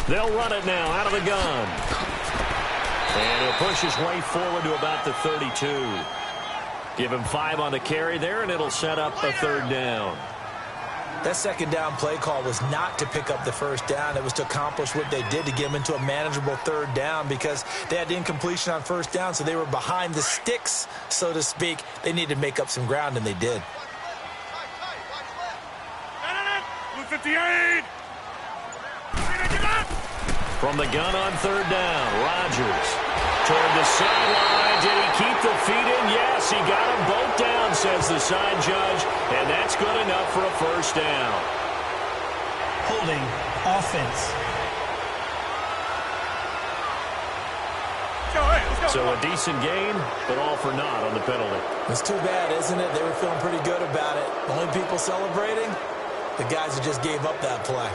They'll run it now out of the gun. And he'll push his way forward to about the 32. Give him 5 on the carry there, and it'll set up a 3rd down. That second down play call was not to pick up the 1st down. It was to accomplish what they did to get them into a manageable 3rd down because they had incompletion on 1st down, so they were behind the sticks, so to speak. They needed to make up some ground, and they did. 58! From the gun on 3rd down, Rodgers toward the sideline. Did he keep the feet in? Yes, he got them both down, says the side judge, and that's good enough for a 1st down. Holding offense. So a decent gain, but all for naught on the penalty. It's too bad, isn't it? They were feeling pretty good about it. The only people celebrating, the guys who just gave up that play.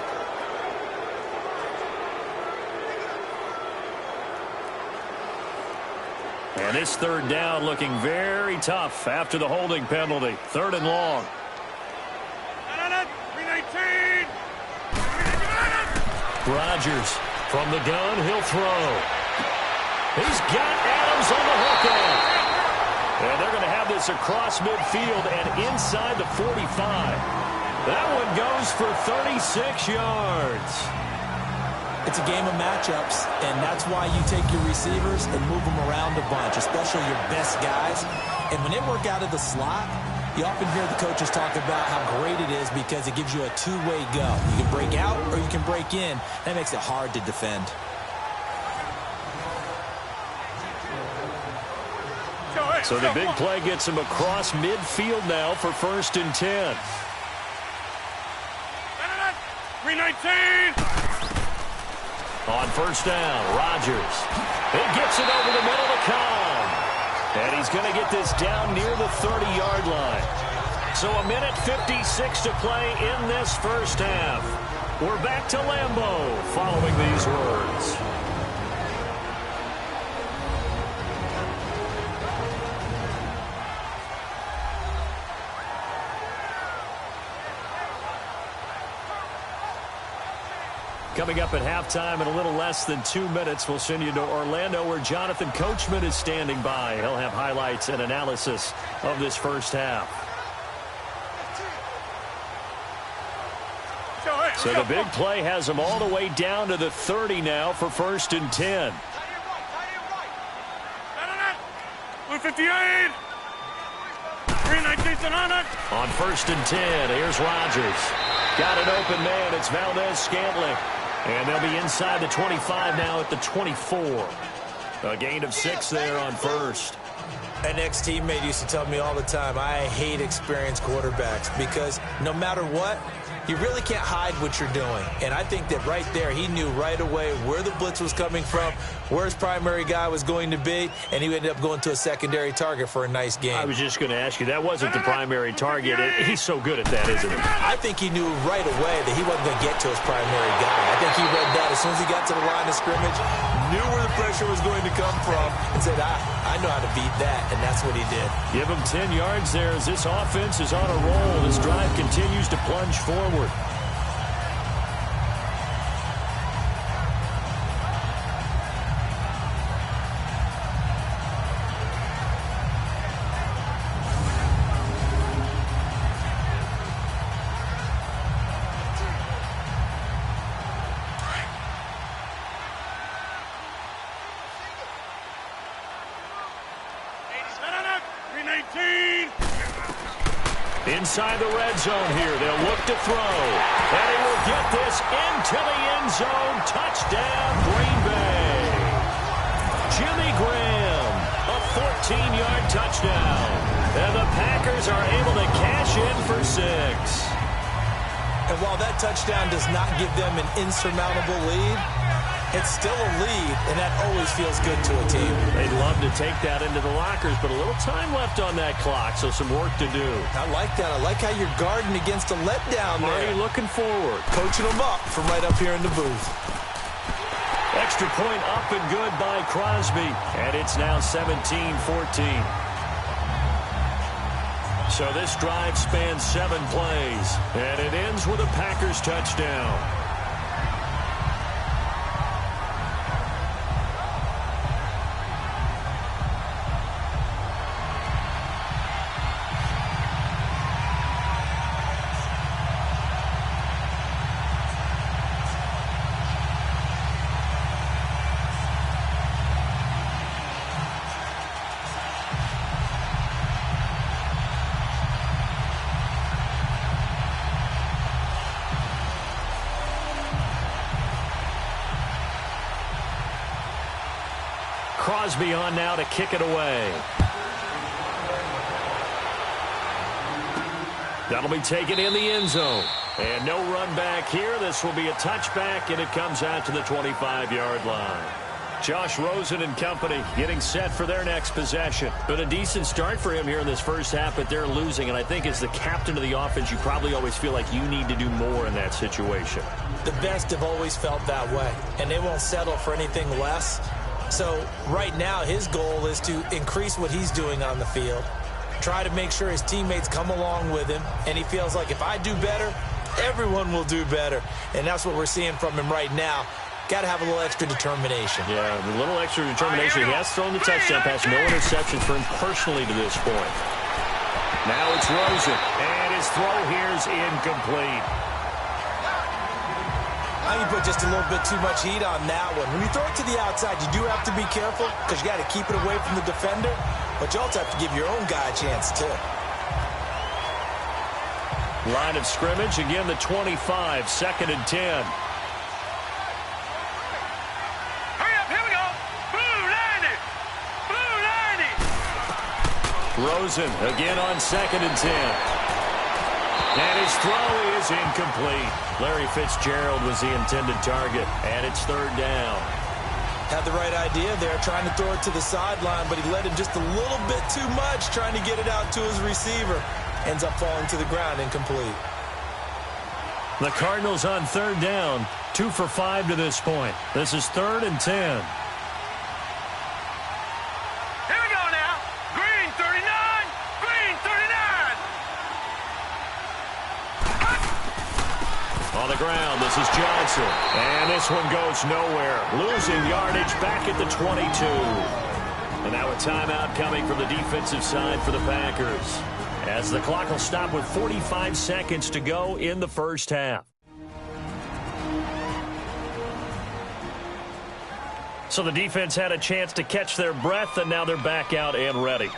And this 3rd down looking very tough after the holding penalty. 3rd and long. 319! Rodgers from the gun, he'll throw. He's got Adams on the hook end. And they're going to have this across midfield and inside the 45. That one goes for 36 yards. It's a game of matchups, and that's why you take your receivers and move them around a bunch, especially your best guys. And when they work out of the slot, you often hear the coaches talk about how great it is because it gives you a two-way go. You can break out or you can break in. That makes it hard to defend. So the big play gets him across midfield now for 1st and 10. 319! On 1st down, Rodgers. He gets it over the middle to Cobb. And he's going to get this down near the 30-yard line. So a minute 56 to play in this 1st half. We're back to Lambeau following these words. Coming up at halftime in a little less than 2 minutes, we'll send you to Orlando where Jonathan Coachman is standing by. He'll have highlights and analysis of this 1st half. So the big play has him all the way down to the 30 now for 1st and 10. 58! 319 On 1st and 10, here's Rodgers. Got an open man. It's Valdez-Scantling. And they'll be inside the 25 now at the 24. A gain of 6 there on 1st. An ex-teammate used to tell me all the time, I hate experienced quarterbacks because no matter what, you really can't hide what you're doing. And I think that right there, he knew right away where the blitz was coming from, where his primary guy was going to be, and he ended up going to a secondary target for a nice game. I was just going to ask you, that wasn't the primary target. He's so good at that, isn't he? I think he knew right away that he wasn't going to get to his primary guy. I think he read that as soon as he got to the line of scrimmage, knew where the pressure was going to come from, and said, I know how to beat that, and that's what he did. Give him 10 yards there as this offense is on a roll. This drive continues to plunge forward. Inside the red zone here, they'll look to throw. And he will get this into the end zone. Touchdown, Green Bay. Jimmy Graham, a 14-yard touchdown. And the Packers are able to cash in for 6. And while that touchdown does not give them an insurmountable lead, it's still a lead, and that always feels good to a team. They'd love to take that into the lockers, but a little time left on that clock, so some work to do. I like that. I like how you're guarding against a letdown there. Already looking forward. Coaching them up from right up here in the booth. Extra point up and good by Crosby, and it's now 17-14. So this drive spans 7 plays, and it ends with a Packers touchdown. Crosby on now to kick it away. That'll be taken in the end zone. And no run back here. This will be a touchback, and it comes out to the 25-yard line. Josh Rosen and company getting set for their next possession. Been a decent start for him here in this first half, but they're losing. And I think as the captain of the offense, you probably always feel like you need to do more in that situation. The best have always felt that way, and they won't settle for anything less. So right now his goal is to increase what he's doing on the field, try to make sure his teammates come along with him, and he feels like if I do better, everyone will do better. And that's what we're seeing from him right now. Got to have a little extra determination. Yeah, a little extra determination. He has thrown the touchdown pass. No interceptions for him personally to this point. Now it's Rosen, and his throw here is incomplete. I think you put just a little bit too much heat on that one. When you throw it to the outside, you do have to be careful because you got to keep it away from the defender, but you also have to give your own guy a chance too. Line of scrimmage, again the 25, 2nd and 10. Hurry up, here we go. Blue 90. Blue 90. Rosen again on 2nd and 10. And his throw is incomplete. Larry Fitzgerald was the intended target, and it's 3rd down. Had the right idea there, trying to throw it to the sideline, but he let him just a little bit too much, trying to get it out to his receiver. Ends up falling to the ground, incomplete. The Cardinals on 3rd down, 2 for 5 to this point. This is 3rd and 10. Here we go now. Green 39. Green 39. On the ground, this is Johnson. And this one goes nowhere. Losing yardage back at the 22. And now a timeout coming from the defensive side for the Packers, as the clock will stop with 45 seconds to go in the first half. So the defense had a chance to catch their breath, and now they're back out and ready.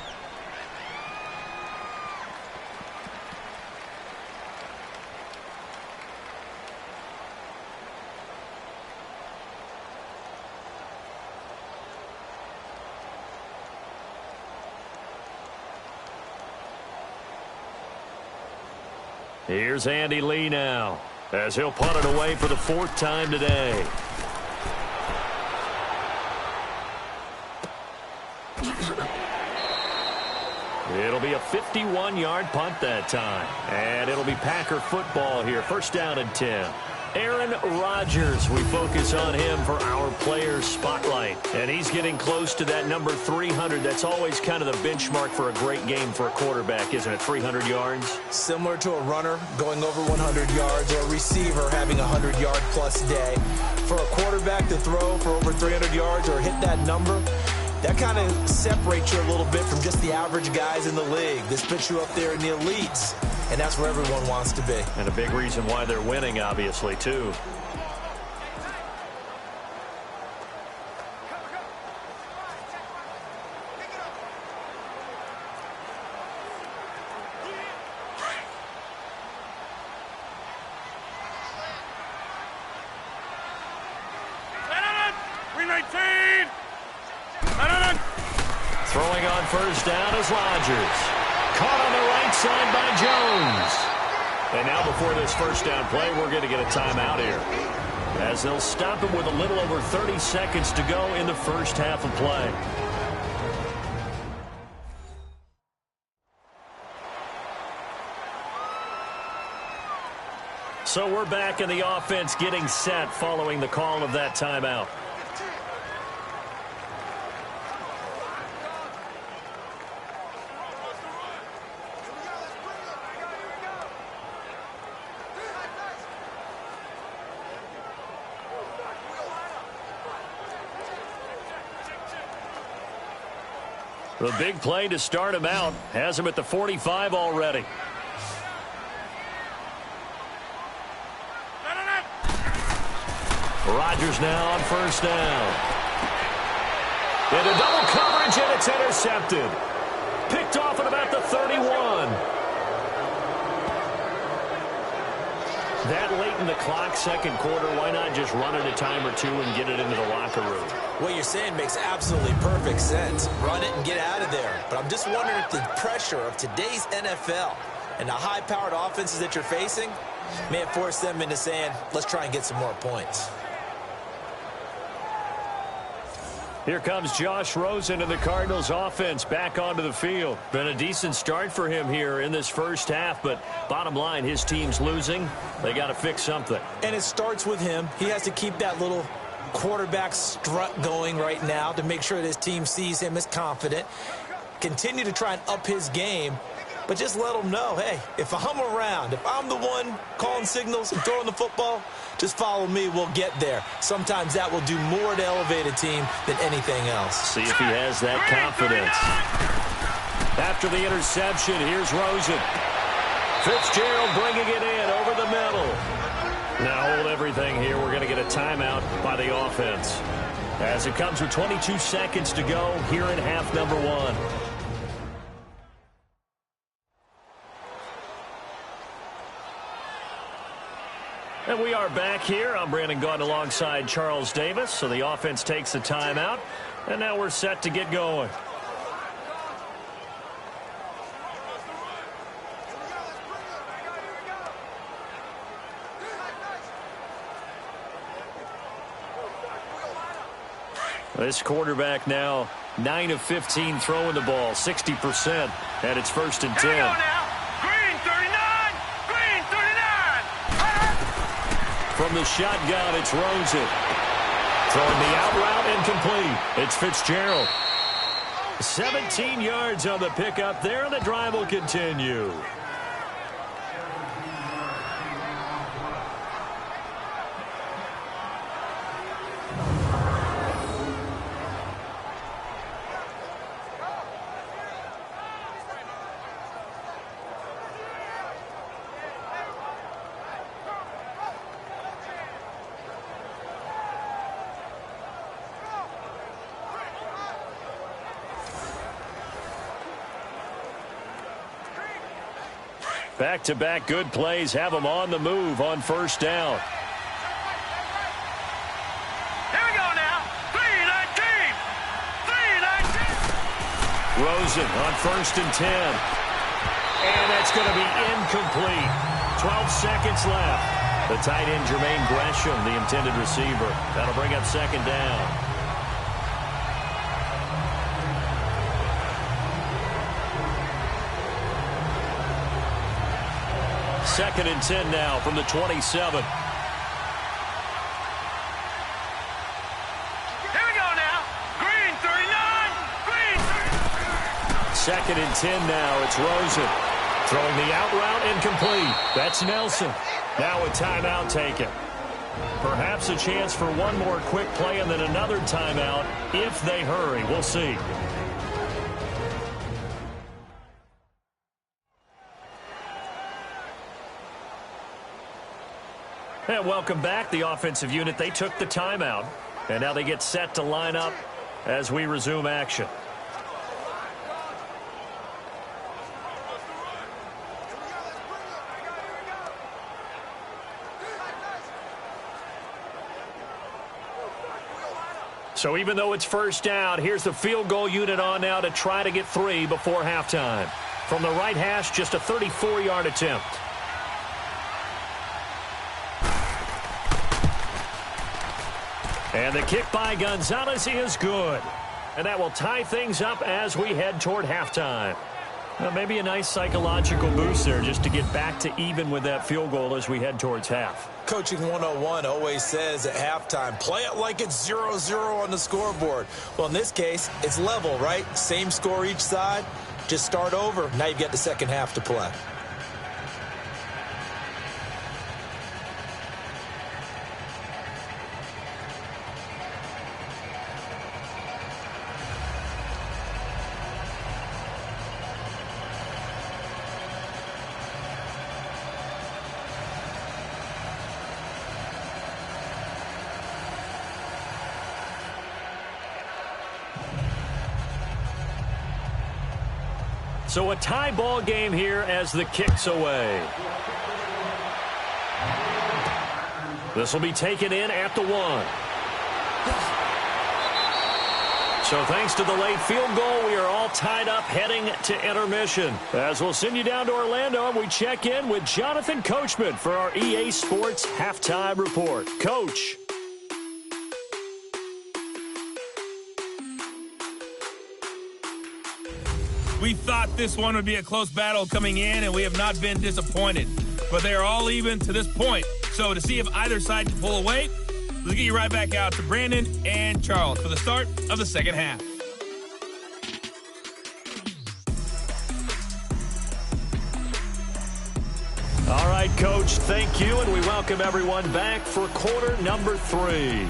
Here's Andy Lee now, as he'll punt it away for the 4th time today. It'll be a 51-yard punt that time, and it'll be Packer football here. 1st down and 10. Aaron Rodgers, we focus on him for our players spotlight, and he's getting close to that number 300. That's always kind of the benchmark for a great game for a quarterback, isn't it? 300 yards. Similar to a runner going over 100 yards or a receiver having a 100-yard-plus day. For a quarterback to throw for over 300 yards or hit that number, that kind of separates you a little bit from just the average guys in the league. This puts you up there in the elites. And that's where everyone wants to be. And a big reason why they're winning, obviously, too. Throwing on first down is Rodgers. Caught on the right side by Jones. And now before this first down play, we're going to get a timeout here, as they'll stop it with a little over 30 seconds to go in the first half of play. So we're back in the offense getting set following the call of that timeout. The big play to start him out has him at the 45 already. Rodgers now on first down. Into double coverage, and it's intercepted. Picked off at about the 31. That late in the clock, second quarter, why not just run it a time or two and get it into the locker room? What you're saying makes absolutely perfect sense. Run it and get out of there. But I'm just wondering if the pressure of today's NFL and the high-powered offenses that you're facing may have forced them into saying, let's try and get some more points. Here comes Josh Rosen and the Cardinals offense back onto the field. Been a decent start for him here in this first half, but bottom line, his team's losing. They got to fix something. And it starts with him. He has to keep that little quarterback strut going right now to make sure that his team sees him as confident. Continue to try and up his game, but just let him know, hey, if I'm around, if I'm the one calling signals and throwing the football, just follow me, we'll get there. Sometimes that will do more to elevate a team than anything else. See if he has that confidence. After the interception, here's Rosen. Fitzgerald bringing it in over the middle. Now hold everything here. We're going to get a timeout by the offense, as it comes with 22 seconds to go here in half number one. And we are back here. I'm Brandon Gaudin alongside Charles Davis. So the offense takes the timeout, and now we're set to get going. This quarterback now 9 of 15 throwing the ball, 60%, and it's 1st and 10. From the shotgun, it's Rosen. Throwing the out route incomplete. It's Fitzgerald. 17 yards on the pickup there, and the drive will continue. Back-to-back good plays have them on the move on first down. Here we go now. 3-19. 3-19. Rosen on 1st and 10. And that's going to be incomplete. 12 seconds left. The tight end, Jermaine Gresham, the intended receiver. That'll bring up 2nd down. Second and 10 now from the 27. Here we go now. Green 39. Green 39. 2nd and 10 now. It's Rosen. Throwing the out route incomplete. That's Nelson. Now a timeout taken. Perhaps a chance for one more quick play and then another timeout if they hurry. We'll see. And welcome back. The offensive unit, they took the timeout, and now they get set to line up as we resume action. So even though it's first down, here's the field goal unit on now to try to get 3 before halftime. From the right hash, just a 34-yard attempt. And the kick by Gonzalez is good. And that will tie things up as we head toward halftime. Well, maybe a nice psychological boost there just to get back to even with that field goal as we head towards half. Coaching 101 always says at halftime, play it like it's 0-0 on the scoreboard. Well, in this case, it's level, right? Same score each side. Just start over. Now you've got the second half to play. So a tie ball game here as the kick's away. This will be taken in at the 1. So thanks to the late field goal, we are all tied up heading to intermission. As we'll send you down to Orlando, and we check in with Jonathan Coachman for our EA Sports Halftime Report. Coach. We thought this one would be a close battle coming in, and we have not been disappointed. But they are all even to this point. So to see if either side can pull away, let's get you right back out to Brandon and Charles for the start of the second half. All right, Coach, thank you, and we welcome everyone back for quarter number 3.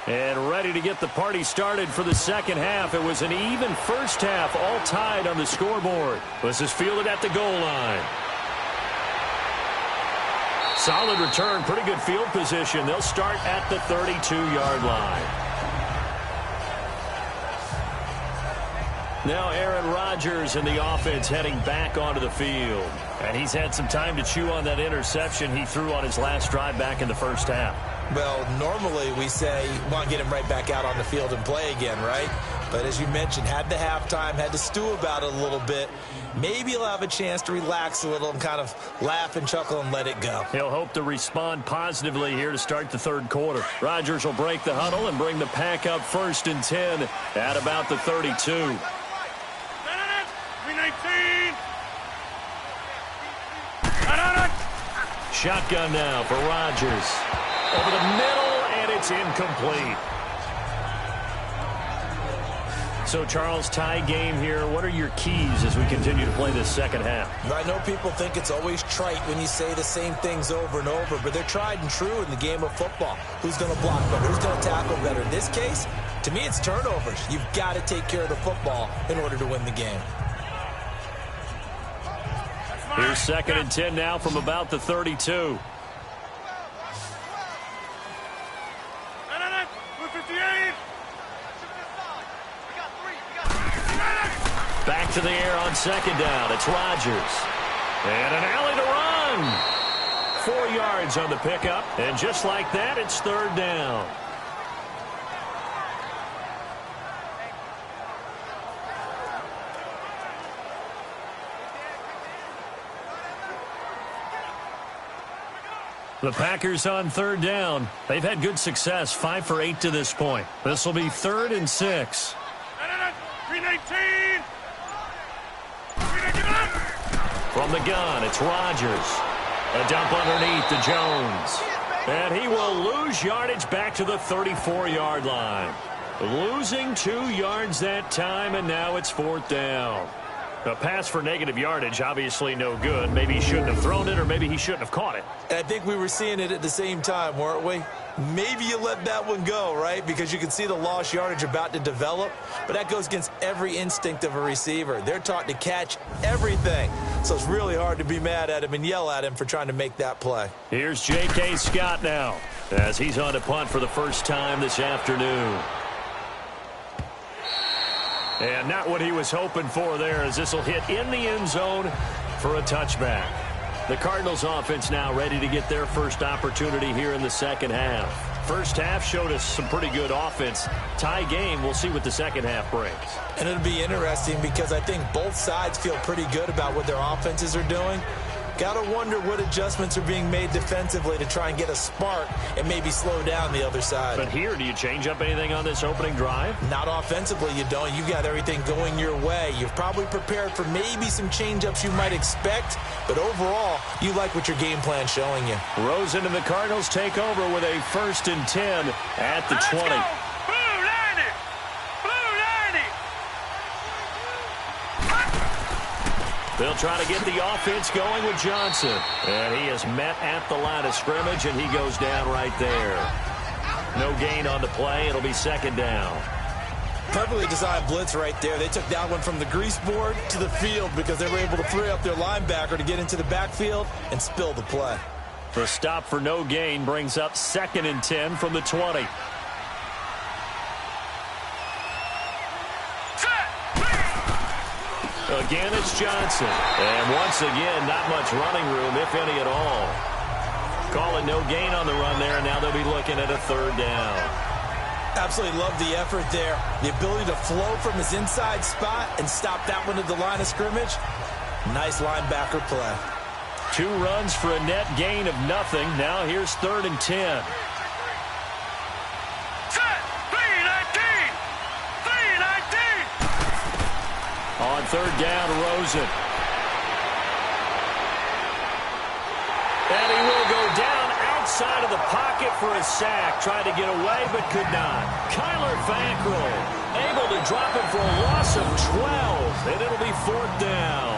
And ready to get the party started for the second half. It was an even first half, all tied on the scoreboard. This is fielded at the goal line. Solid return, pretty good field position. They'll start at the 32-yard line. Now Aaron Rodgers in the offense heading back onto the field. And he's had some time to chew on that interception he threw on his last drive back in the first half. Well, normally we say, want to get him right back out on the field and play again, right? But as you mentioned, had the halftime, had to stew about it a little bit. Maybe he'll have a chance to relax a little and kind of laugh and chuckle and let it go. He'll hope to respond positively here to start the third quarter. Rodgers will break the huddle and bring the pack up 1st and 10 at about the 32. 319. Shotgun now for Rodgers. Over the middle, and it's incomplete. So, Charles, tie game here. What are your keys as we continue to play this second half? I know people think it's always trite when you say the same things over and over, but they're tried and true in the game of football. Who's going to block better? Who's going to tackle better? In this case, to me, it's turnovers. You've got to take care of the football in order to win the game. Here's 2nd and 10 now from about the 32. Back to the air on 2nd down. It's Rodgers. And an alley to run. 4 yards on the pickup. And just like that, it's 3rd down. The Packers on 3rd down. They've had good success, 5 for 8 to this point. This will be 3rd and 6. 319. From the gun, it's Rodgers. A dump underneath to Jones. And he will lose yardage back to the 34-yard line. Losing 2 yards that time, and now it's 4th down. A pass for negative yardage, obviously no good. Maybe he shouldn't have thrown it, or maybe he shouldn't have caught it. And I think we were seeing it at the same time, weren't we? Maybe you let that one go, right? Because you can see the lost yardage about to develop. But that goes against every instinct of a receiver. They're taught to catch everything. So it's really hard to be mad at him and yell at him for trying to make that play. Here's J.K. Scott now, as he's on to punt for the first time this afternoon. And not what he was hoping for there, as this will hit in the end zone for a touchback. The Cardinals offense now ready to get their first opportunity here in the second half. First half showed us some pretty good offense. Tie game, we'll see what the second half brings. And it'll be interesting because I think both sides feel pretty good about what their offenses are doing. Gotta wonder what adjustments are being made defensively to try and get a spark and maybe slow down the other side. But here, do you change up anything on this opening drive? Not offensively, you don't. You got everything going your way. You've probably prepared for maybe some change-ups you might expect, but overall, you like what your game plan's showing you. Rosen and the Cardinals take over with a 1st and 10 at the 20. They'll try to get the offense going with Johnson. And he is met at the line of scrimmage, and he goes down right there. No gain on the play. It'll be 2nd down. Perfectly designed blitz right there. They took that one from the grease board to the field because they were able to free up their linebacker to get into the backfield and spill the play. The stop for no gain brings up 2nd and 10 from the 20. Again, it's Johnson. And once again, not much running room, if any at all. Call it no gain on the run there, and now they'll be looking at a 3rd down. Absolutely love the effort there. The ability to flow from his inside spot and stop that one at the line of scrimmage. Nice linebacker play. 2 runs for a net gain of nothing. Now here's 3rd and 10. On 3rd down, Rosen. And he will go down outside of the pocket for a sack. Tried to get away, but could not. Kyler Fackrell able to drop him for a loss of 12. And it'll be 4th down.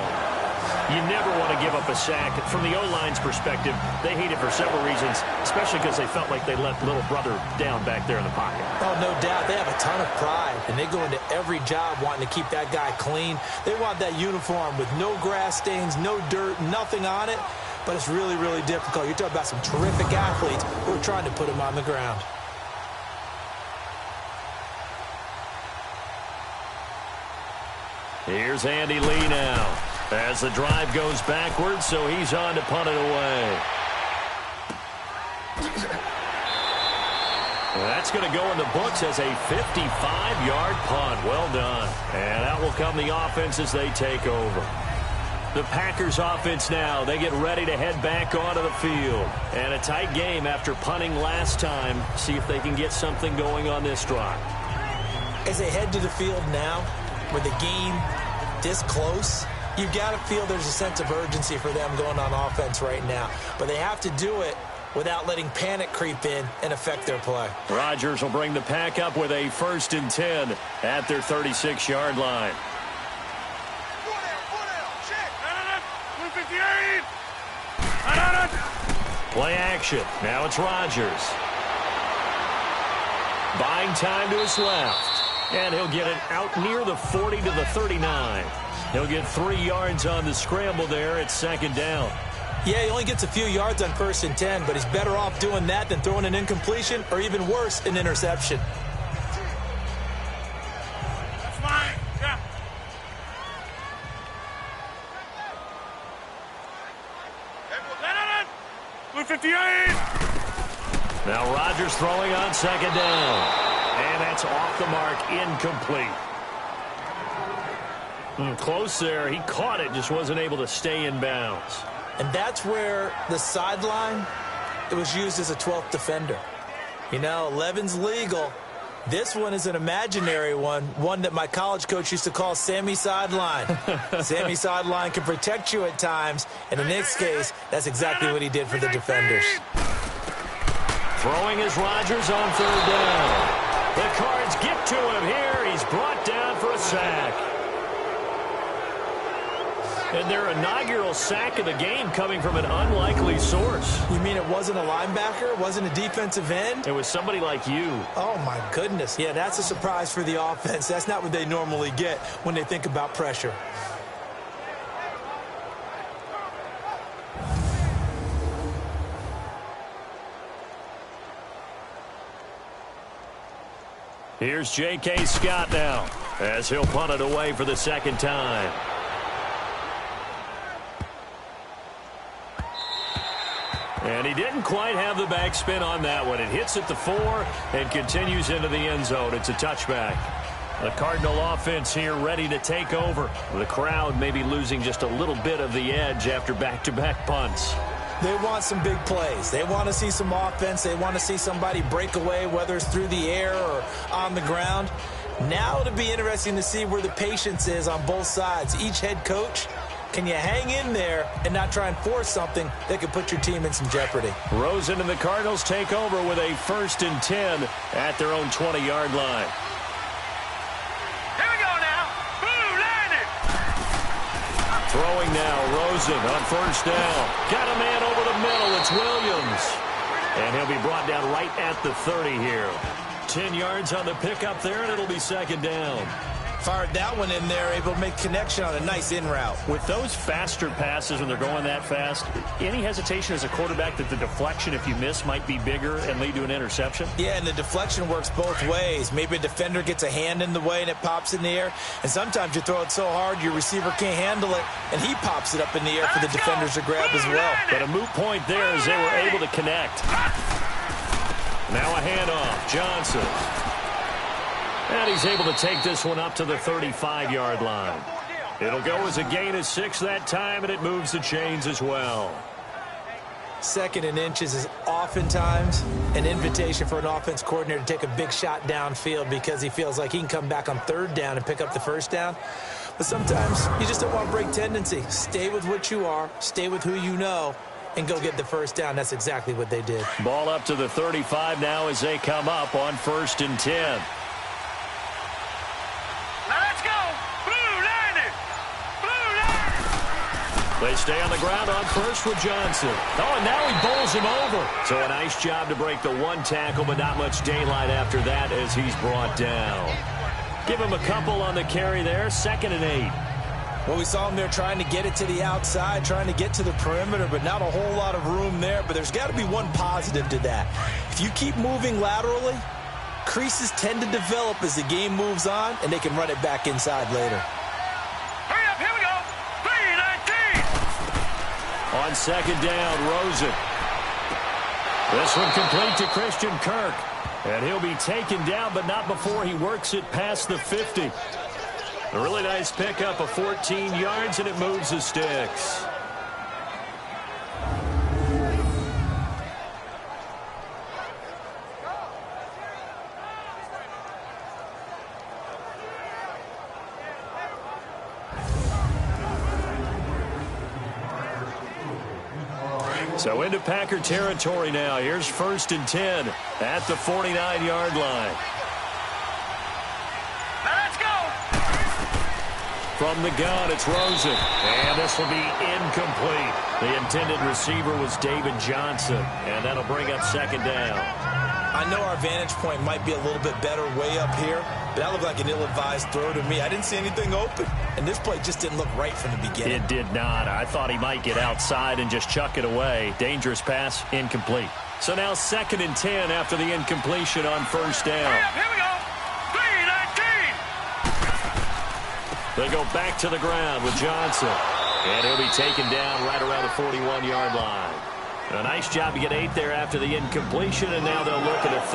You never want to give up a sack. From the O-line's perspective, they hate it for several reasons, especially because they felt like they let little brother down back there in the pocket. Oh, no doubt. They have a ton of pride, and they go into every job wanting to keep that guy clean. They want that uniform with no grass stains, no dirt, nothing on it. But it's really, really difficult. You're talking about some terrific athletes who are trying to put him on the ground. Here's Andy Lee now, as the drive goes backwards, so he's on to punt it away. That's going to go in the books as a 55-yard punt. Well done. And out will come the offense as they take over. The Packers offense now, they get ready to head back onto the field. And a tight game after punting last time. See if they can get something going on this drive. As they head to the field now, with the game this close, you've got to feel there's a sense of urgency for them going on offense right now. But they have to do it without letting panic creep in and affect their play. Rodgers will bring the pack up with a 1st and 10 at their 36-yard line. Play action. Now it's Rodgers. Buying time to his left. And he'll get it out near the 40 to the 39. He'll get 3 yards on the scramble there at 2nd down. Yeah, he only gets a few yards on 1st and 10, but he's better off doing that than throwing an incompletion or even worse, an interception. That's mine. Yeah. Blue 58. Now Rodgers throwing on 2nd down. And that's off the mark, incomplete. Close there. He caught it, just wasn't able to stay in bounds. And that's where the sideline, it was used as a 12th defender. You know, 11's legal. This one is an imaginary one that my college coach used to call Sammy Sideline. Sammy Sideline can protect you at times, and in this case, that's exactly what he did for the defenders. Throwing is Rodgers on third down. The Cards get to him here. He's brought down for a sack. And their inaugural sack of the game coming from an unlikely source. You mean it wasn't a linebacker? It wasn't a defensive end? It was somebody like you. Oh, my goodness. Yeah, that's a surprise for the offense. That's not what they normally get when they think about pressure. Here's J.K. Scott now as he'll punt it away for the second time. And he didn't quite have the backspin on that one. It hits at the 4 and continues into the end zone. It's a touchback. The Cardinal offense here ready to take over. The crowd may be losing just a little bit of the edge after back-to-back punts. They want some big plays. They want to see some offense. They want to see somebody break away, whether it's through the air or on the ground. Now it'll be interesting to see where the patience is on both sides. Each head coach, can you hang in there and not try and force something that could put your team in some jeopardy? Rosen and the Cardinals take over with a 1st and 10 at their own 20-yard line. Here we go now. Blue line it. Throwing now, Rosen on first down. Got a man over the middle. It's Williams. And he'll be brought down right at the 30 here. 10 yards on the pickup there, and it'll be second down. Fired that one in there, able to make connection on a nice in route. With those faster passes when they're going that fast, any hesitation as a quarterback that the deflection, if you miss, might be bigger and lead to an interception? Yeah, and the deflection works both ways. Maybe a defender gets a hand in the way and it pops in the air. And sometimes you throw it so hard your receiver can't handle it, and he pops it up in the air for the defenders to grab as well. But a moot point there as they were able to connect. Now a handoff. Johnson. And he's able to take this one up to the 35-yard line. It'll go as a gain of 6 that time, and it moves the chains as well. 2nd and inches is oftentimes an invitation for an offense coordinator to take a big shot downfield because he feels like he can come back on 3rd down and pick up the 1st down. But sometimes you just don't want to break tendency. Stay with what you are, stay with who you know, and go get the 1st down. That's exactly what they did. Ball up to the 35 now as they come up on 1st and 10. They stay on the ground on first with Johnson. Oh, and now he bowls him over. So a nice job to break the 1 tackle, but not much daylight after that as he's brought down. Give him a couple on the carry there. 2nd and 8. Well, we saw him there trying to get it to the outside, trying to get to the perimeter, but not a whole lot of room there. But there's got to be one positive to that. If you keep moving laterally, creases tend to develop as the game moves on, and they can run it back inside later. On 2nd down, Rosen. This one complete to Christian Kirk. And he'll be taken down, but not before he works it past the 50. A really nice pickup of 14 yards, and it moves the sticks. So into Packer territory now. Here's 1st and 10 at the 49-yard line. Let's go. From the gun, it's Rosen. And this will be incomplete. The intended receiver was David Johnson. And that'll bring up 2nd down. I know our vantage point might be a little bit better way up here, but that looked like an ill-advised throw to me. I didn't see anything open, and this play just didn't look right from the beginning. It did not. I thought he might get outside and just chuck it away. Dangerous pass, incomplete. So now 2nd and 10 after the incompletion on 1st down. Here we go. 3-19. They go back to the ground with Johnson. And he'll be taken down right around the 41-yard line. A nice job to get 8 there after the incompletion, and now they'll look at a